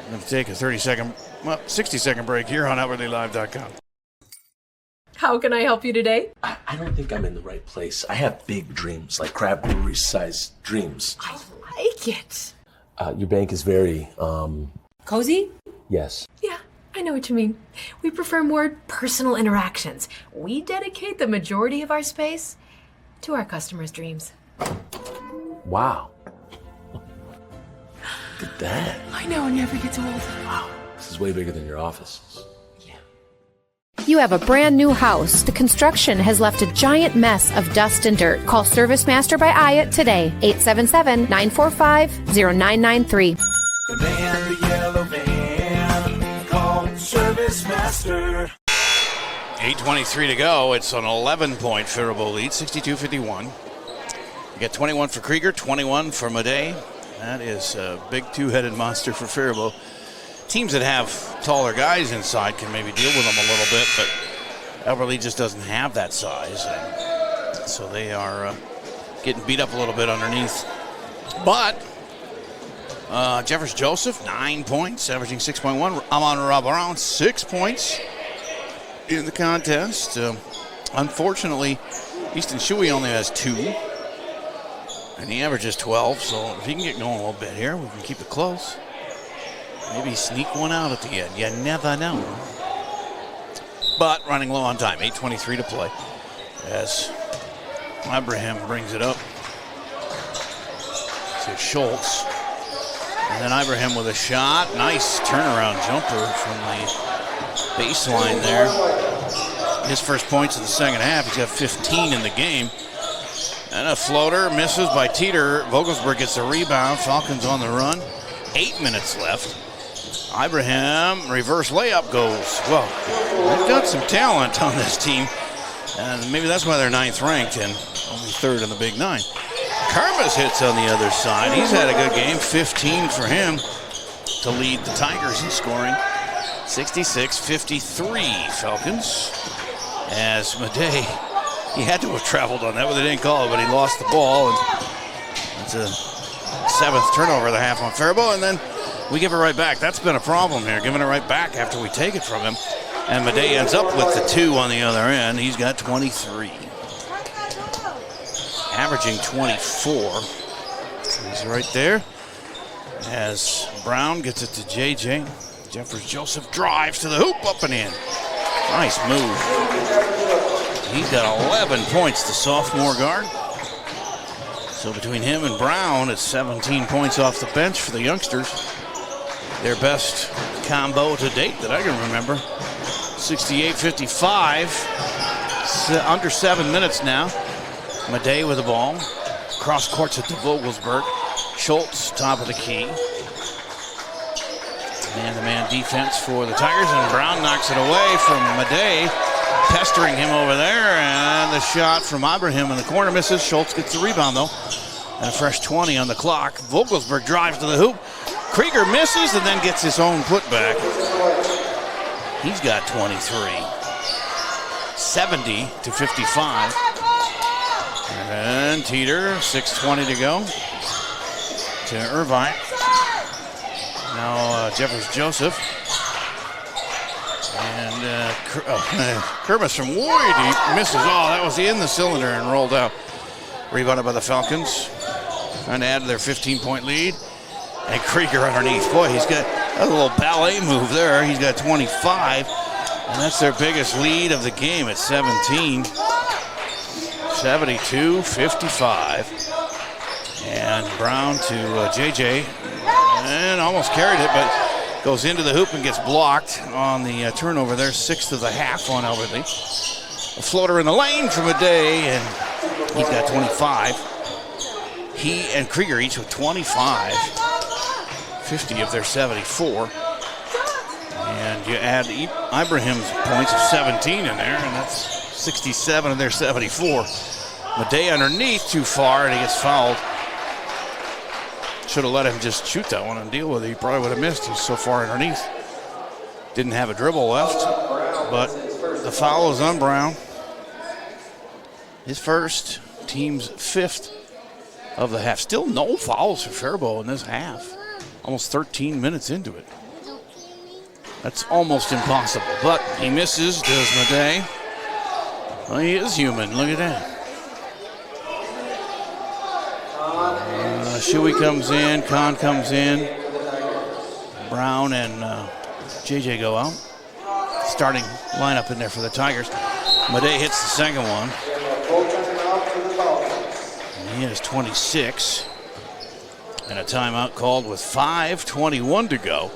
I'm going to take a 60-second break here on OutwardlyLive.com. How can I help you today? I don't think I'm in the right place. I have big dreams, like Crab Brewery-sized dreams. I like it. Your bank is very, Cozy? yes. Yeah, I know what you mean. We prefer more personal interactions. We dedicate the majority of our space to our customers' dreams. Wow. Look at that. I know, it never gets old. Wow. This is way bigger than your office. You have a brand new house. The construction has left a giant mess of dust and dirt. Call Service Master by Ayat today. 877-945-0993. The van, the yellow van, call Service Master. 8:23 to go. It's an 11-point Faribault lead, 62-51. You got 21 for Krieger, 21 for Madej. That is a big two-headed monster for Faribault. Teams that have taller guys inside can maybe deal with them a little bit, but Alberley just doesn't have that size. And so they are getting beat up a little bit underneath. But Jeffers Joseph, 9 points, averaging 6.1. Amon Rob Brown, 6 points in the contest. Unfortunately, Easton Shuey only has 2. And he averages 12, so if he can get going a little bit here, we can keep it close. Maybe sneak one out at the end. You never know. But running low on time. 8:23 to play. As Abraham brings it up to Schultz. And then Ibrahim with a shot. Nice turnaround jumper from the baseline there. His first points in the second half. He's got 15 in the game. And a floater misses by Teeter. Vogelsberg gets a rebound. Falcons on the run. 8 minutes left. Ibrahim, reverse layup goes. Well, they've got some talent on this team. And maybe that's why they're 9th ranked and only 3rd in the Big 9. Kermis hits on the other side. He's had a good game. 15 for him to lead the Tigers in scoring. 66-53 Falcons. As Madej, he had to have traveled on that, but they didn't call it, but he lost the ball. And it's a 7th turnover of the half on Faribault, and then we give it right back. That's been a problem here, giving it right back after we take it from him. And Madej ends up with the 2 on the other end. He's got 23. Averaging 24. So he's right there. As Brown gets it to JJ. Jeffers Joseph drives to the hoop, up and in. Nice move. He's got 11 points, the sophomore guard. So between him and Brown, it's 17 points off the bench for the youngsters. Their best combo to date that I can remember. 68-55. Under 7 minutes now. Madej with the ball. Cross courts it to Vogelsberg. Schultz, top of the key. Man-to-man defense for the Tigers, and Brown knocks it away from Madej, pestering him over there, and the shot from Ibrahim in the corner misses. Schultz gets the rebound, though, and a fresh 20 on the clock. Vogelsberg drives to the hoop. Krieger misses and then gets his own putback. He's got 23. 70-55. And Teeter, 6:20 to go. To Irvine. Now Jeffers Joseph. And Kermis from way deep misses. Oh, that was in the cylinder and rolled out. Rebounded by the Falcons. Trying to add to their 15-point lead. And Krieger underneath. Boy, he's got a little ballet move there. He's got 25. And that's their biggest lead of the game at 17. 72-55. And Brown to JJ. And almost carried it, but goes into the hoop and gets blocked on the turnover there. 6th of the half on Albertley. A floater in the lane from Madej, and he's got 25. He and Krieger each with 25. 50 of their 74. And you add Ibrahim's points of 17 in there, and that's 67 of their 74. Madej underneath too far, and he gets fouled. Should have let him just shoot that one and deal with it. He probably would have missed. He's so far underneath. Didn't have a dribble left, but the foul is on Brown. His first, team's 5th of the half. Still no fouls for Faribault in this half. Almost 13 minutes into it. That's almost impossible, but he misses, does Madej. Well, he is human. Look at that. Shuey comes in, Kahn comes in. Brown and JJ go out. Starting lineup in there for the Tigers. Madej hits the second one. And he has 26. And a timeout called with 5:21 to go.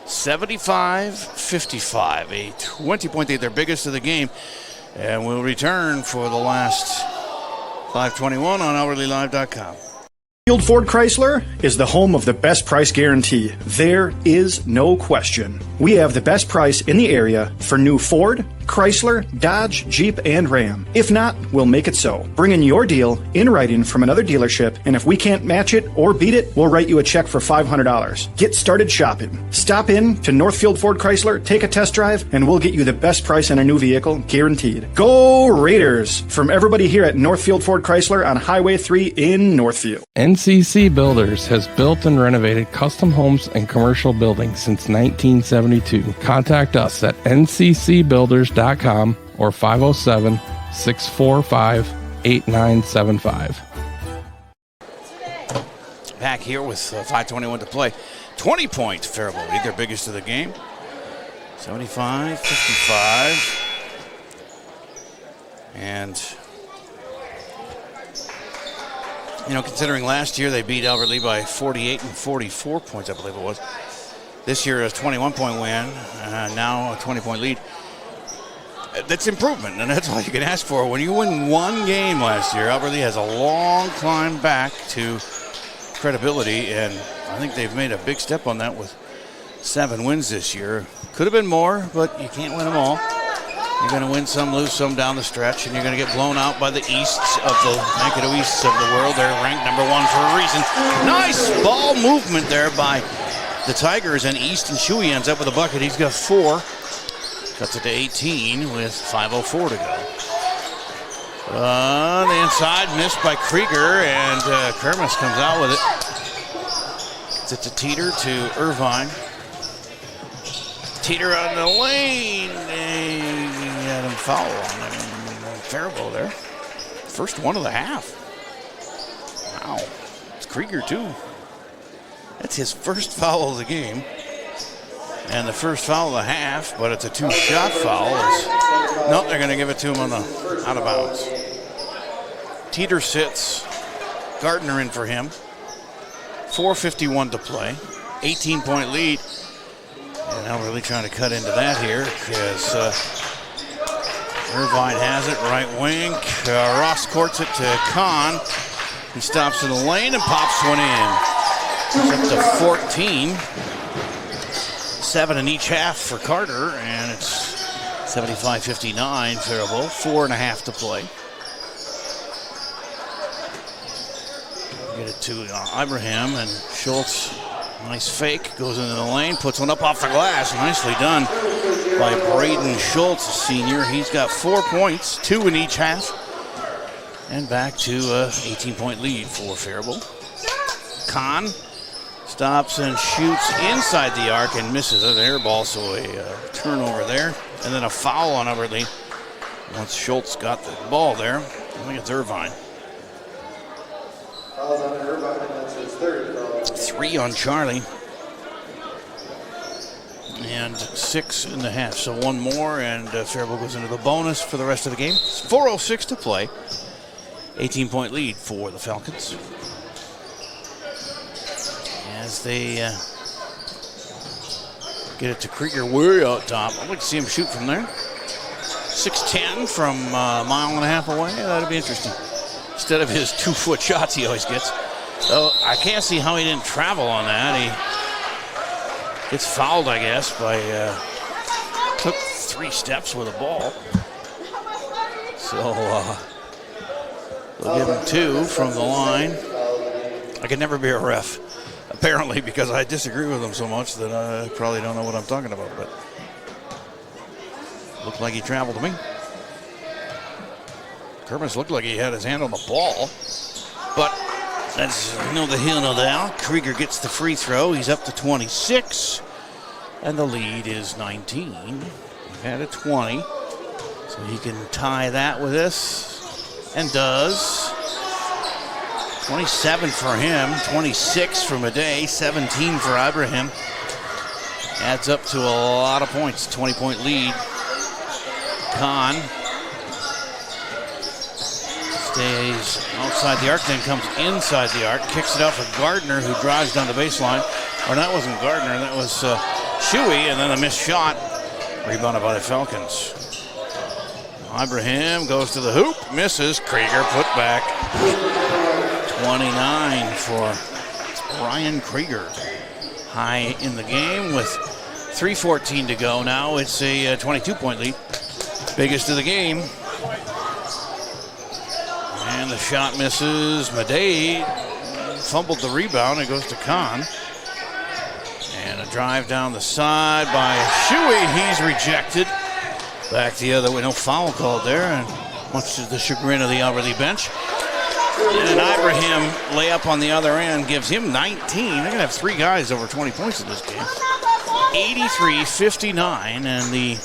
75-55, a 20-point lead, their biggest of the game. And we'll return for the last 5:21 on OurlyLive.com. Field Ford Chrysler is the home of the best price guarantee. There is no question. We have the best price in the area for new Ford, Chrysler, Dodge, Jeep, and Ram. If not, we'll make it so. Bring in your deal in writing from another dealership, and if we can't match it or beat it, we'll write you a check for $500. Get started shopping. Stop in to Northfield Ford Chrysler, take a test drive, and we'll get you the best price on a new vehicle, guaranteed. Go Raiders! From everybody here at Northfield Ford Chrysler on Highway 3 in Northfield. NCC Builders has built and renovated custom homes and commercial buildings since 1972. Contact us at nccbuilders.com or 507-645-8975. Back here with 5:21 to play. 20 points, Faribault, their biggest of the game. 75-55. And, you know, considering last year they beat Albert Lea by 48 and 44 points, I believe it was. This year a 21-point win, now a 20-point lead. That's improvement, and that's all you can ask for. When you win one game last year, Albert Lea has a long climb back to credibility, and I think they've made a big step on that with 7 wins this year. Could have been more, but you can't win them all. You're going to win some, lose some down the stretch, and you're going to get blown out by the Easts of the Mankato Easts of the world. They're ranked number 1 for a reason. Nice ball movement there by the Tigers, and Easton Shuey ends up with a bucket. He's got 4. Cuts it to 18 with 5:04 to go. On the inside, missed by Krieger, and Kermis comes out with it. Gets it to Teeter to Irvine. Teeter on the lane. They had him foul on him. Faribault there. First one of the half. Wow. It's Krieger, too. That's his first foul of the game. And the first foul of the half, but it's a 2-shot foul. Nope, they're going to give it to him on the out of bounds. Teeter sits. Gardner in for him. 4:51 to play. 18-point lead. And now really trying to cut into that here because Irvine has it, right wing. Ross courts it to Kahn. He stops in the lane and pops one in. It's up to 14. 7 in each half for Carter, and it's 75-59 Faribault. 4.5 to play. Get it to Ibrahim, and Schultz, nice fake, goes into the lane, puts one up off the glass. Nicely done by Braden Schultz, a senior. He's got 4 points, 2 in each half. And back to an 18-point lead for Faribault. Kahn stops and shoots inside the arc and misses an air ball, so a turnover there. And then a foul on Everly once Schultz got the ball there. I think it's Irvine. Fouls on Irvine, and that's his third. 3 on Charlie. And 6 in the half, so 1 more, and Faribault goes into the bonus for the rest of the game. It's 4:06 to play. 18-point lead for the Falcons. As they get it to Krieger way out top. I'd like to see him shoot from there. 6'10" from a mile and a half away. That'd be interesting. Instead of his 2-foot shots he always gets. So I can't see how he didn't travel on that. He gets fouled, I guess, by took 3 steps with a ball. So they'll give him 2 from the line. I could never be a ref, apparently, because I disagree with him so much that I probably don't know what I'm talking about. But looked like he traveled to me. Kermis looked like he had his hand on the ball, but that's no the hill, no doubt. Krieger gets the free throw. He's up to 26, and the lead is 19. He had a 20, so he can tie that with this, and does. 27 for him, 26 for Madej, 17 for Ibrahim. Adds up to a lot of points. 20-point lead. Kahn stays outside the arc, then comes inside the arc, kicks it out for Gardner, who drives down the baseline. Or that wasn't Gardner, that was Shuey, and then a missed shot. Rebounded by the Falcons. Ibrahim goes to the hoop, misses. Krieger put back. 29 for Ryan Krieger. High in the game with 3:14 to go. Now it's a 22-point lead. Biggest of the game. And the shot misses. Madej fumbled the rebound. It goes to Kahn. And a drive down the side by Shuey. He's rejected. Back the other way. No foul called there. And much to the chagrin of the Alberley bench. And Ibrahim layup on the other end gives him 19. They're going to have 3 guys over 20 points in this game. 83-59, and the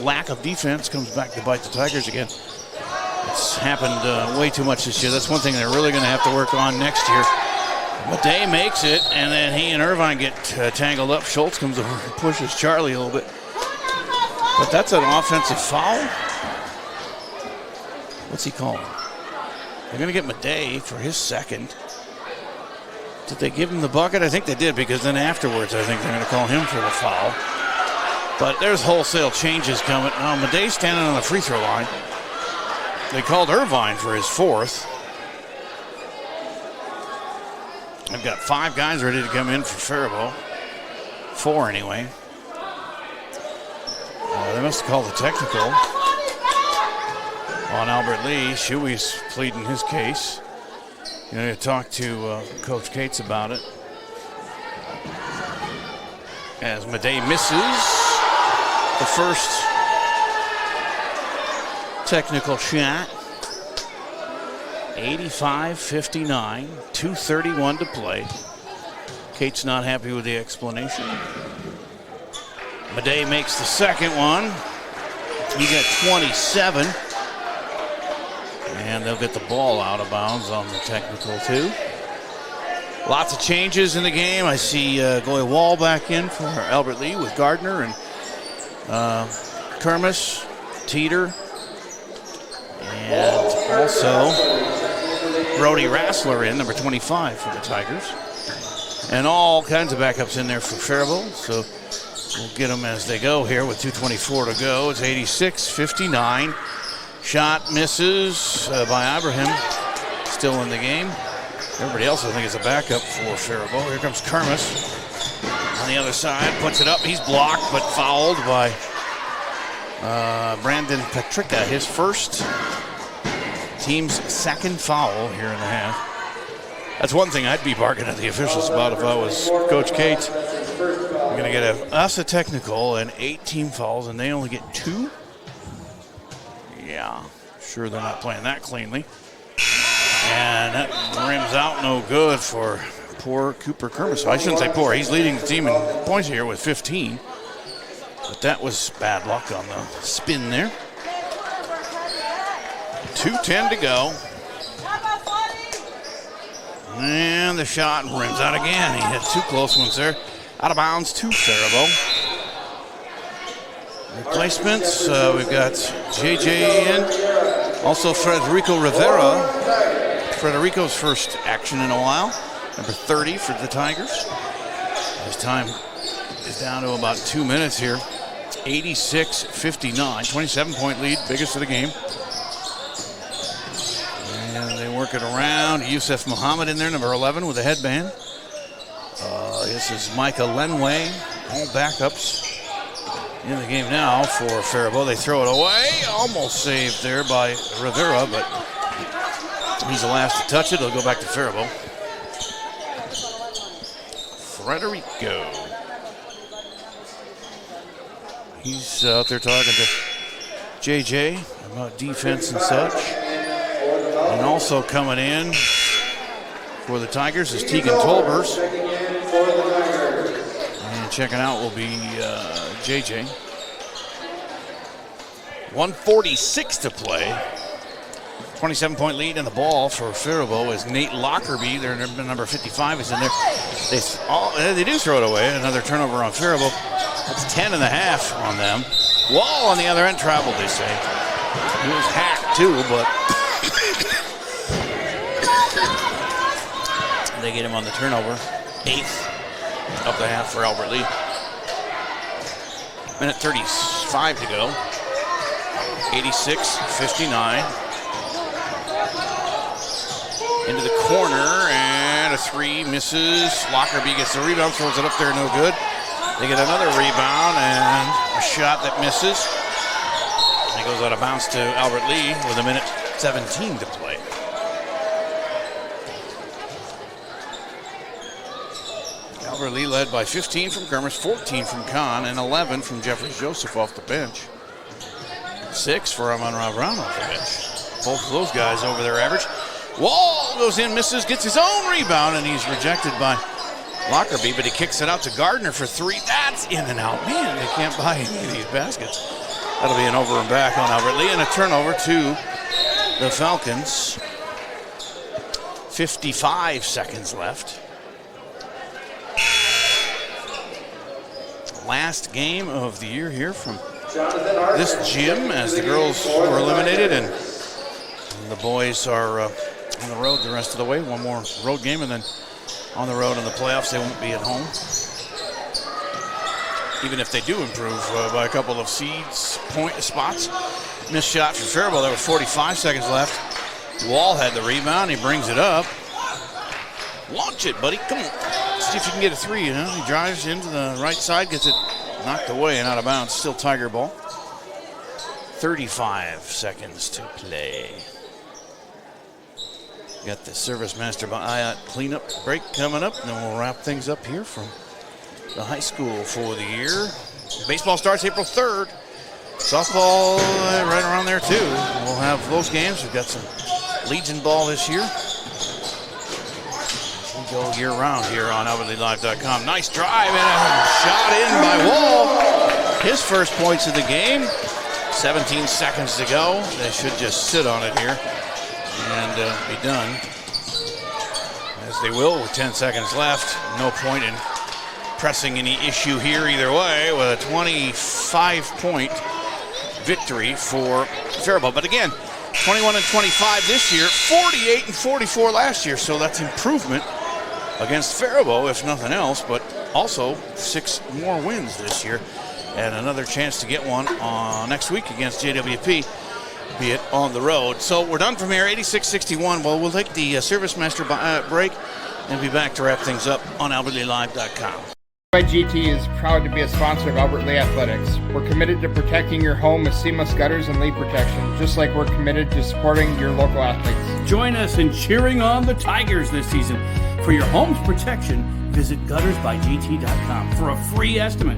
lack of defense comes back to bite the Tigers again. It's happened way too much this year. That's one thing they're really going to have to work on next year. Madej makes it, and then he and Irvine get tangled up. Schultz comes over and pushes Charlie a little bit. But that's an offensive foul. What's he calling? They're going to get Madej for his second. Did they give him the bucket? I think they did, because then afterwards I think they're going to call him for the foul. But there's wholesale changes coming. Now Madej's standing on the free throw line. They called Irvine for his 4th. I've got 5 guys ready to come in for Faribault. 4 anyway. They must have called the technical on Albert Lee. Shuey's pleading his case. You know, you talk to Coach Cates about it. As Madej misses the first technical shot. 85-59, 2:31 to play. Cates not happy with the explanation. Madej makes the second one. He got 27. And they'll get the ball out of bounds on the technical too. Lots of changes in the game. I see Goy Wall back in for Albert Lee with Gardner and Kermis, Teeter, and also Brody Rassler in, number 25 for the Tigers. And all kinds of backups in there for Faribault. So we'll get them as they go here with 2:24 to go. It's 86-59. Shot misses by Ibrahim. Still in the game. Everybody else, I think, is a backup for Faribault. Here comes Kermis on the other side. Puts it up. He's blocked but fouled by Brandon Petricka. His first, team's second foul here in the half. That's one thing I'd be barking at the officials about if I was Coach Cates. We're going to get us a technical and 8 team fouls, and they only get 2? Yeah, sure they're not playing that cleanly. And that rims out no good for poor Cooper Kermis. I shouldn't say poor. He's leading the team in points here with 15. But that was bad luck on the spin there. 2:10 to go. And the shot rims out again. He hit 2 close ones there. Out of bounds to Faribault. Replacements, we've got JJ in. Also Federico Rivera. Federico's first action in a while. Number 30 for the Tigers. His time is down to about 2 minutes here. 86-59, 27-point lead, biggest of the game. And they work it around. Yusuf Muhammad in there, number 11 with a headband. This is Micah Lenway. All backups in the game now for Faribault. They throw it away. Almost saved there by Rivera, but he's the last to touch it. It'll go back to Faribault. Federico. He's out there talking to JJ about defense and such. And also coming in for the Tigers is Tegan Tolbers. And checking out will be JJ. 1:46 to play. 27-point lead in the ball for Faribault is Nate Lockerbie. Their number 55 is in there. They do throw it away. Another turnover on Faribault. That's 10 and a half on them. Wall on the other end traveled, they say. He was hacked too, but they get him on the turnover. 8th of the half for Albert Lee. Minute 35 to go. 86-59. Into the corner, and a 3 misses. Lockerbie gets the rebound, throws it up there, no good. They get another rebound and a shot that misses. And it goes out of bounds to Albert Lee with a minute 17 to play. Albert Lee led by 15 from Kermis, 14 from Kahn, and 11 from Jeffrey Joseph off the bench. 6 for Amon-Ra Brown off the bench. Both of those guys over their average. Wall goes in, misses, gets his own rebound, and he's rejected by Lockerbie, but he kicks it out to Gardner for 3. That's in and out. Man, they can't buy any of these baskets. That'll be an over and back on Albert Lee, and a turnover to the Falcons. 55 seconds left. Last game of the year here from this gym as the girls were eliminated, and the boys are on the road the rest of the way. One more road game, and then on the road in the playoffs. They won't be at home. Even if they do improve by a couple of point spots. Missed shot from Faribault. There was 45 seconds left. Wall had the rebound. He brings it up. Launch it, buddy. Come on. See if you can get a 3. You know? He drives into the right side, gets it knocked away and out of bounds. Still Tiger ball. 35 seconds to play. Got the Service Master cleanup break coming up, and then we'll wrap things up here from the high school for the year. Baseball starts April 3rd. Softball right around there too. We'll have those games. We've got some Legion ball this year. We go year round here on OutwardlyLive.com. Nice drive and a shot in by Wall. His first points of the game. 17 seconds to go. They should just sit on it here and be done. as they will with 10 seconds left. No point in pressing any issue here either way with a 25-point victory for Faribault. But again, 21-25 this year, 48-44 last year, so that's improvement against Faribault, if nothing else, but also 6 more wins this year and another chance to get one next week against JWP, be it on the road. So we're done from here, 86-61. Well, we'll take the Service Master break and be back to wrap things up on AlbertLeaLive.com. GT is proud to be a sponsor of Albert Lea Athletics. We're committed to protecting your home with seamless gutters and leak protection, just like we're committed to supporting your local athletes. Join us in cheering on the Tigers this season. For your home's protection, visit guttersbygt.com for a free estimate.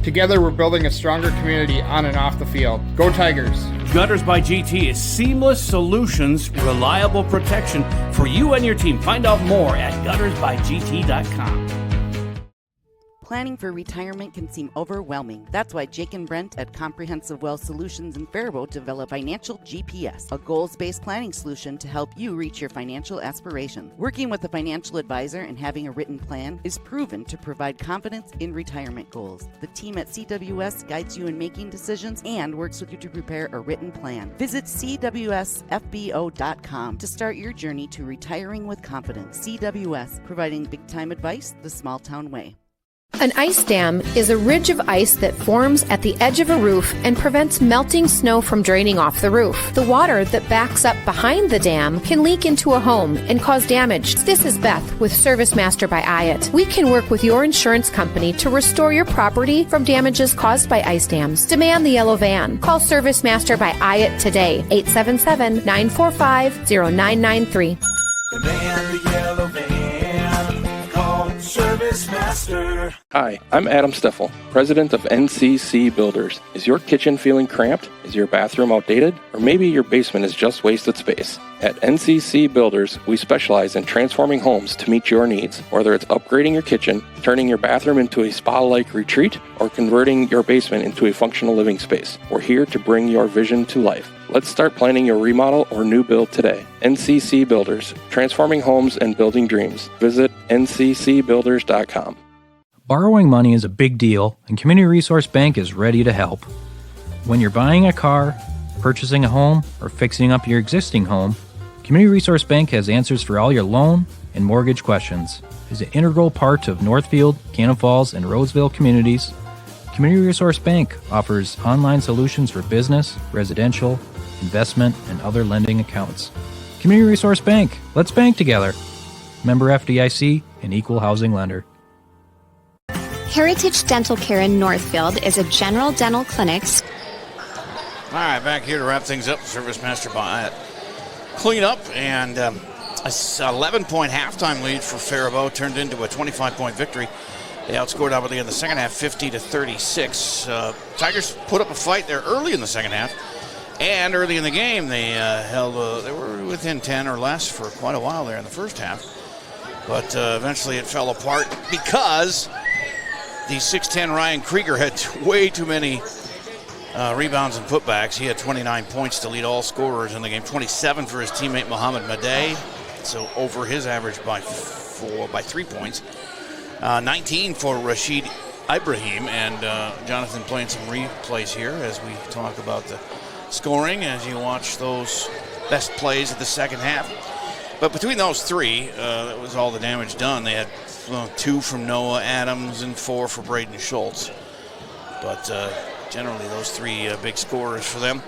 Together, we're building a stronger community on and off the field. Go Tigers! Gutters by GT is seamless solutions, reliable protection for you and your team. Find out more at guttersbygt.com. Planning for retirement can seem overwhelming. That's why Jake and Brent at Comprehensive Wealth Solutions in Faribault develop Financial GPS, a goals-based planning solution to help you reach your financial aspirations. Working with a financial advisor and having a written plan is proven to provide confidence in retirement goals. The team at CWS guides you in making decisions and works with you to prepare a written plan. Visit cwsfbo.com to start your journey to retiring with confidence. CWS, providing big-time advice the small-town way. An ice dam is a ridge of ice that forms at the edge of a roof and prevents melting snow from draining off the roof. The water that backs up behind the dam can leak into a home and cause damage. This is Beth with Service Master by IAT. We can work with your insurance company to restore your property from damages caused by ice dams. Demand the yellow van. Call Service Master by IAT today, 877-945-0993. Demand the yellow van. Call Service Master. Hi, I'm Adam Steffel, president of NCC Builders. Is your kitchen feeling cramped? Is your bathroom outdated? Or maybe your basement is just wasted space? At NCC Builders, we specialize in transforming homes to meet your needs. Whether it's upgrading your kitchen, turning your bathroom into a spa-like retreat, or converting your basement into a functional living space, we're here to bring your vision to life. Let's start planning your remodel or new build today. NCC Builders, transforming homes and building dreams. Visit nccbuilders.com. Borrowing money is a big deal, and Community Resource Bank is ready to help. When you're buying a car, purchasing a home, or fixing up your existing home, Community Resource Bank has answers for all your loan and mortgage questions. As an integral part of Northfield, Cannon Falls, and Roseville communities, Community Resource Bank offers online solutions for business, residential, investment, and other lending accounts. Community Resource Bank. Let's bank together. Member FDIC, an equal housing lender. Heritage Dental Care in Northfield is a general dental clinic. All right, back here to wrap things up. Service Master by clean up, and a 11-point halftime lead for Faribault turned into a 25-point victory. They outscored Albert Lea in the second half, 50-36. Tigers put up a fight there early in the second half, and early in the game they they were within 10 or less for quite a while there in the first half. But eventually it fell apart because the 6'10 Ryan Krieger had way too many rebounds and putbacks. He had 29 points to lead all scorers in the game, 27 for his teammate Mohamed Madej, so over his average by 3 points. 19 for Rashid Ibrahim, and Jonathan playing some replays here as we talk about the scoring as you watch those best plays of the second half. But between those three, that was all the damage done. They had 2 from Noah Adams and 4 for Braden Schultz. But generally those 3 big scorers for them.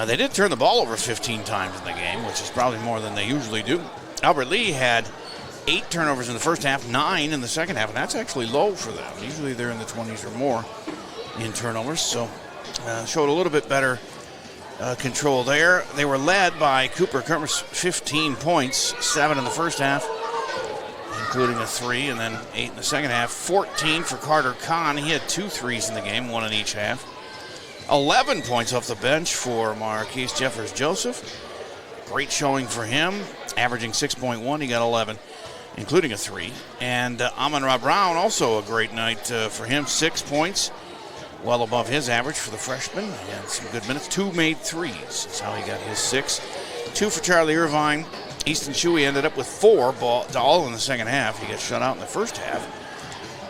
They did turn the ball over 15 times in the game, which is probably more than they usually do. Albert Lea had 8 turnovers in the first half, 9 in the second half, and that's actually low for them. Usually they're in the 20s or more in turnovers, so showed a little bit better control there. They were led by Cooper Kermers, 15 points, 7 in the first half, including a 3, and then 8 in the second half. 14 for Carter Kahn. He had 2 threes in the game, 1 in each half. 11 points off the bench for Marquise Jeffers-Joseph. Great showing for him, averaging 6.1. He got 11, including a 3. And Amon-Ra Brown, also a great night for him, 6 points, well above his average for the freshman. And some good minutes. 2 made threes is how he got his 6. 2 for Charlie Irvine, Easton Shuey ended up with 4 all in the second half. He got shut out in the first half.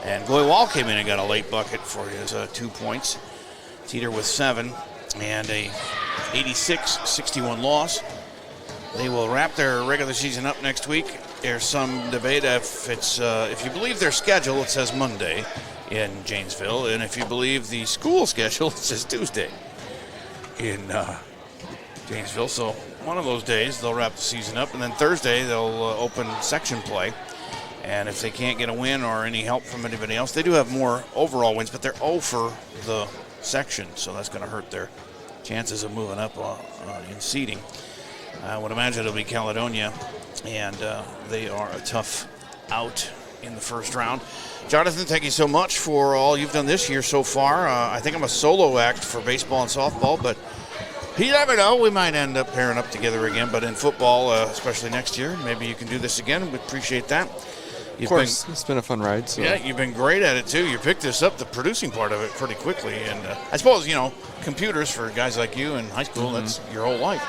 And Goy Wall came in and got a late bucket for his 2 points. Teeter with 7 and a 86-61 loss. They will wrap their regular season up next week. There's some debate if you believe their schedule, it says Monday in Janesville, and if you believe the school schedule, it says Tuesday in Janesville. So one of those days they'll wrap the season up, and then Thursday they'll open section play. And if they can't get a win or any help from anybody else, they do have more overall wins, but they're 0 for the section, so that's going to hurt their chances of moving up in seeding. I would imagine it'll be Caledonia, and they are a tough out in the first round. Jonathan, thank you so much for all you've done this year so far. I think I'm a solo act for baseball and softball, but you never know. We might end up pairing up together again, but in football, especially next year, maybe you can do this again. We appreciate that. Of course, it's been a fun ride. So. Yeah, you've been great at it, too. You picked this up, the producing part of it, pretty quickly. And I suppose, computers for guys like you in high school, that's your whole life.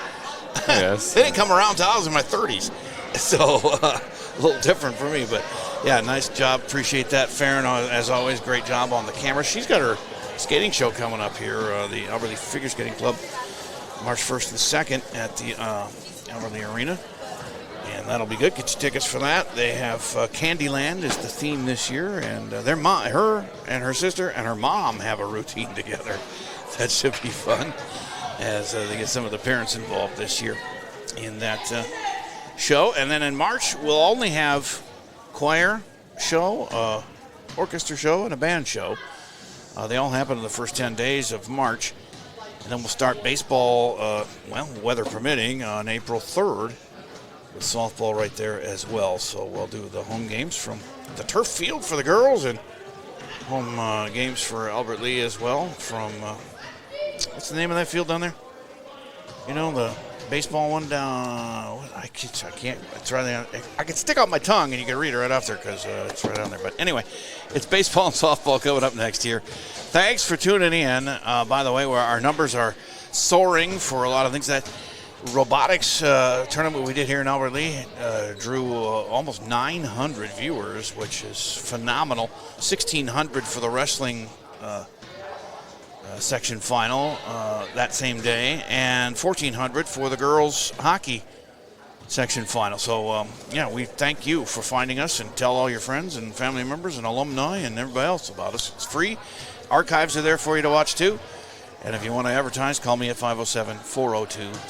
Yes. They didn't come around until I was in my 30s. So a little different for me. But, yeah, nice job. Appreciate that. Farron, as always, great job on the camera. She's got her skating show coming up here, the Alberley Figure Skating Club, March 1st and 2nd at the Alberley Arena. And that'll be good. Get your tickets for that. They have Candyland is the theme this year, and her and her sister and her mom have a routine together. That should be fun as they get some of the parents involved this year in that show. And then in March, we'll only have choir show, orchestra show, and a band show. They all happen in the first 10 days of March. And then we'll start baseball, weather permitting, on April 3rd. With softball right there as well. So we'll do the home games from the turf field for the girls and home games for Albert Lea as well from, what's the name of that field down there? The baseball one down, I can't, it's right there. I can stick out my tongue and you can read it right off there because it's right on there. But anyway, it's baseball and softball coming up next year. Thanks for tuning in. By the way, where our numbers are soaring for a lot of things. That robotics tournament we did here in Albert Lea drew almost 900 viewers, which is phenomenal. 1,600 for the wrestling section final that same day, and 1,400 for the girls hockey section final. So, we thank you for finding us, and tell all your friends and family members and alumni and everybody else about us. It's free. Archives are there for you to watch, too. And if you want to advertise, call me at 507-402-6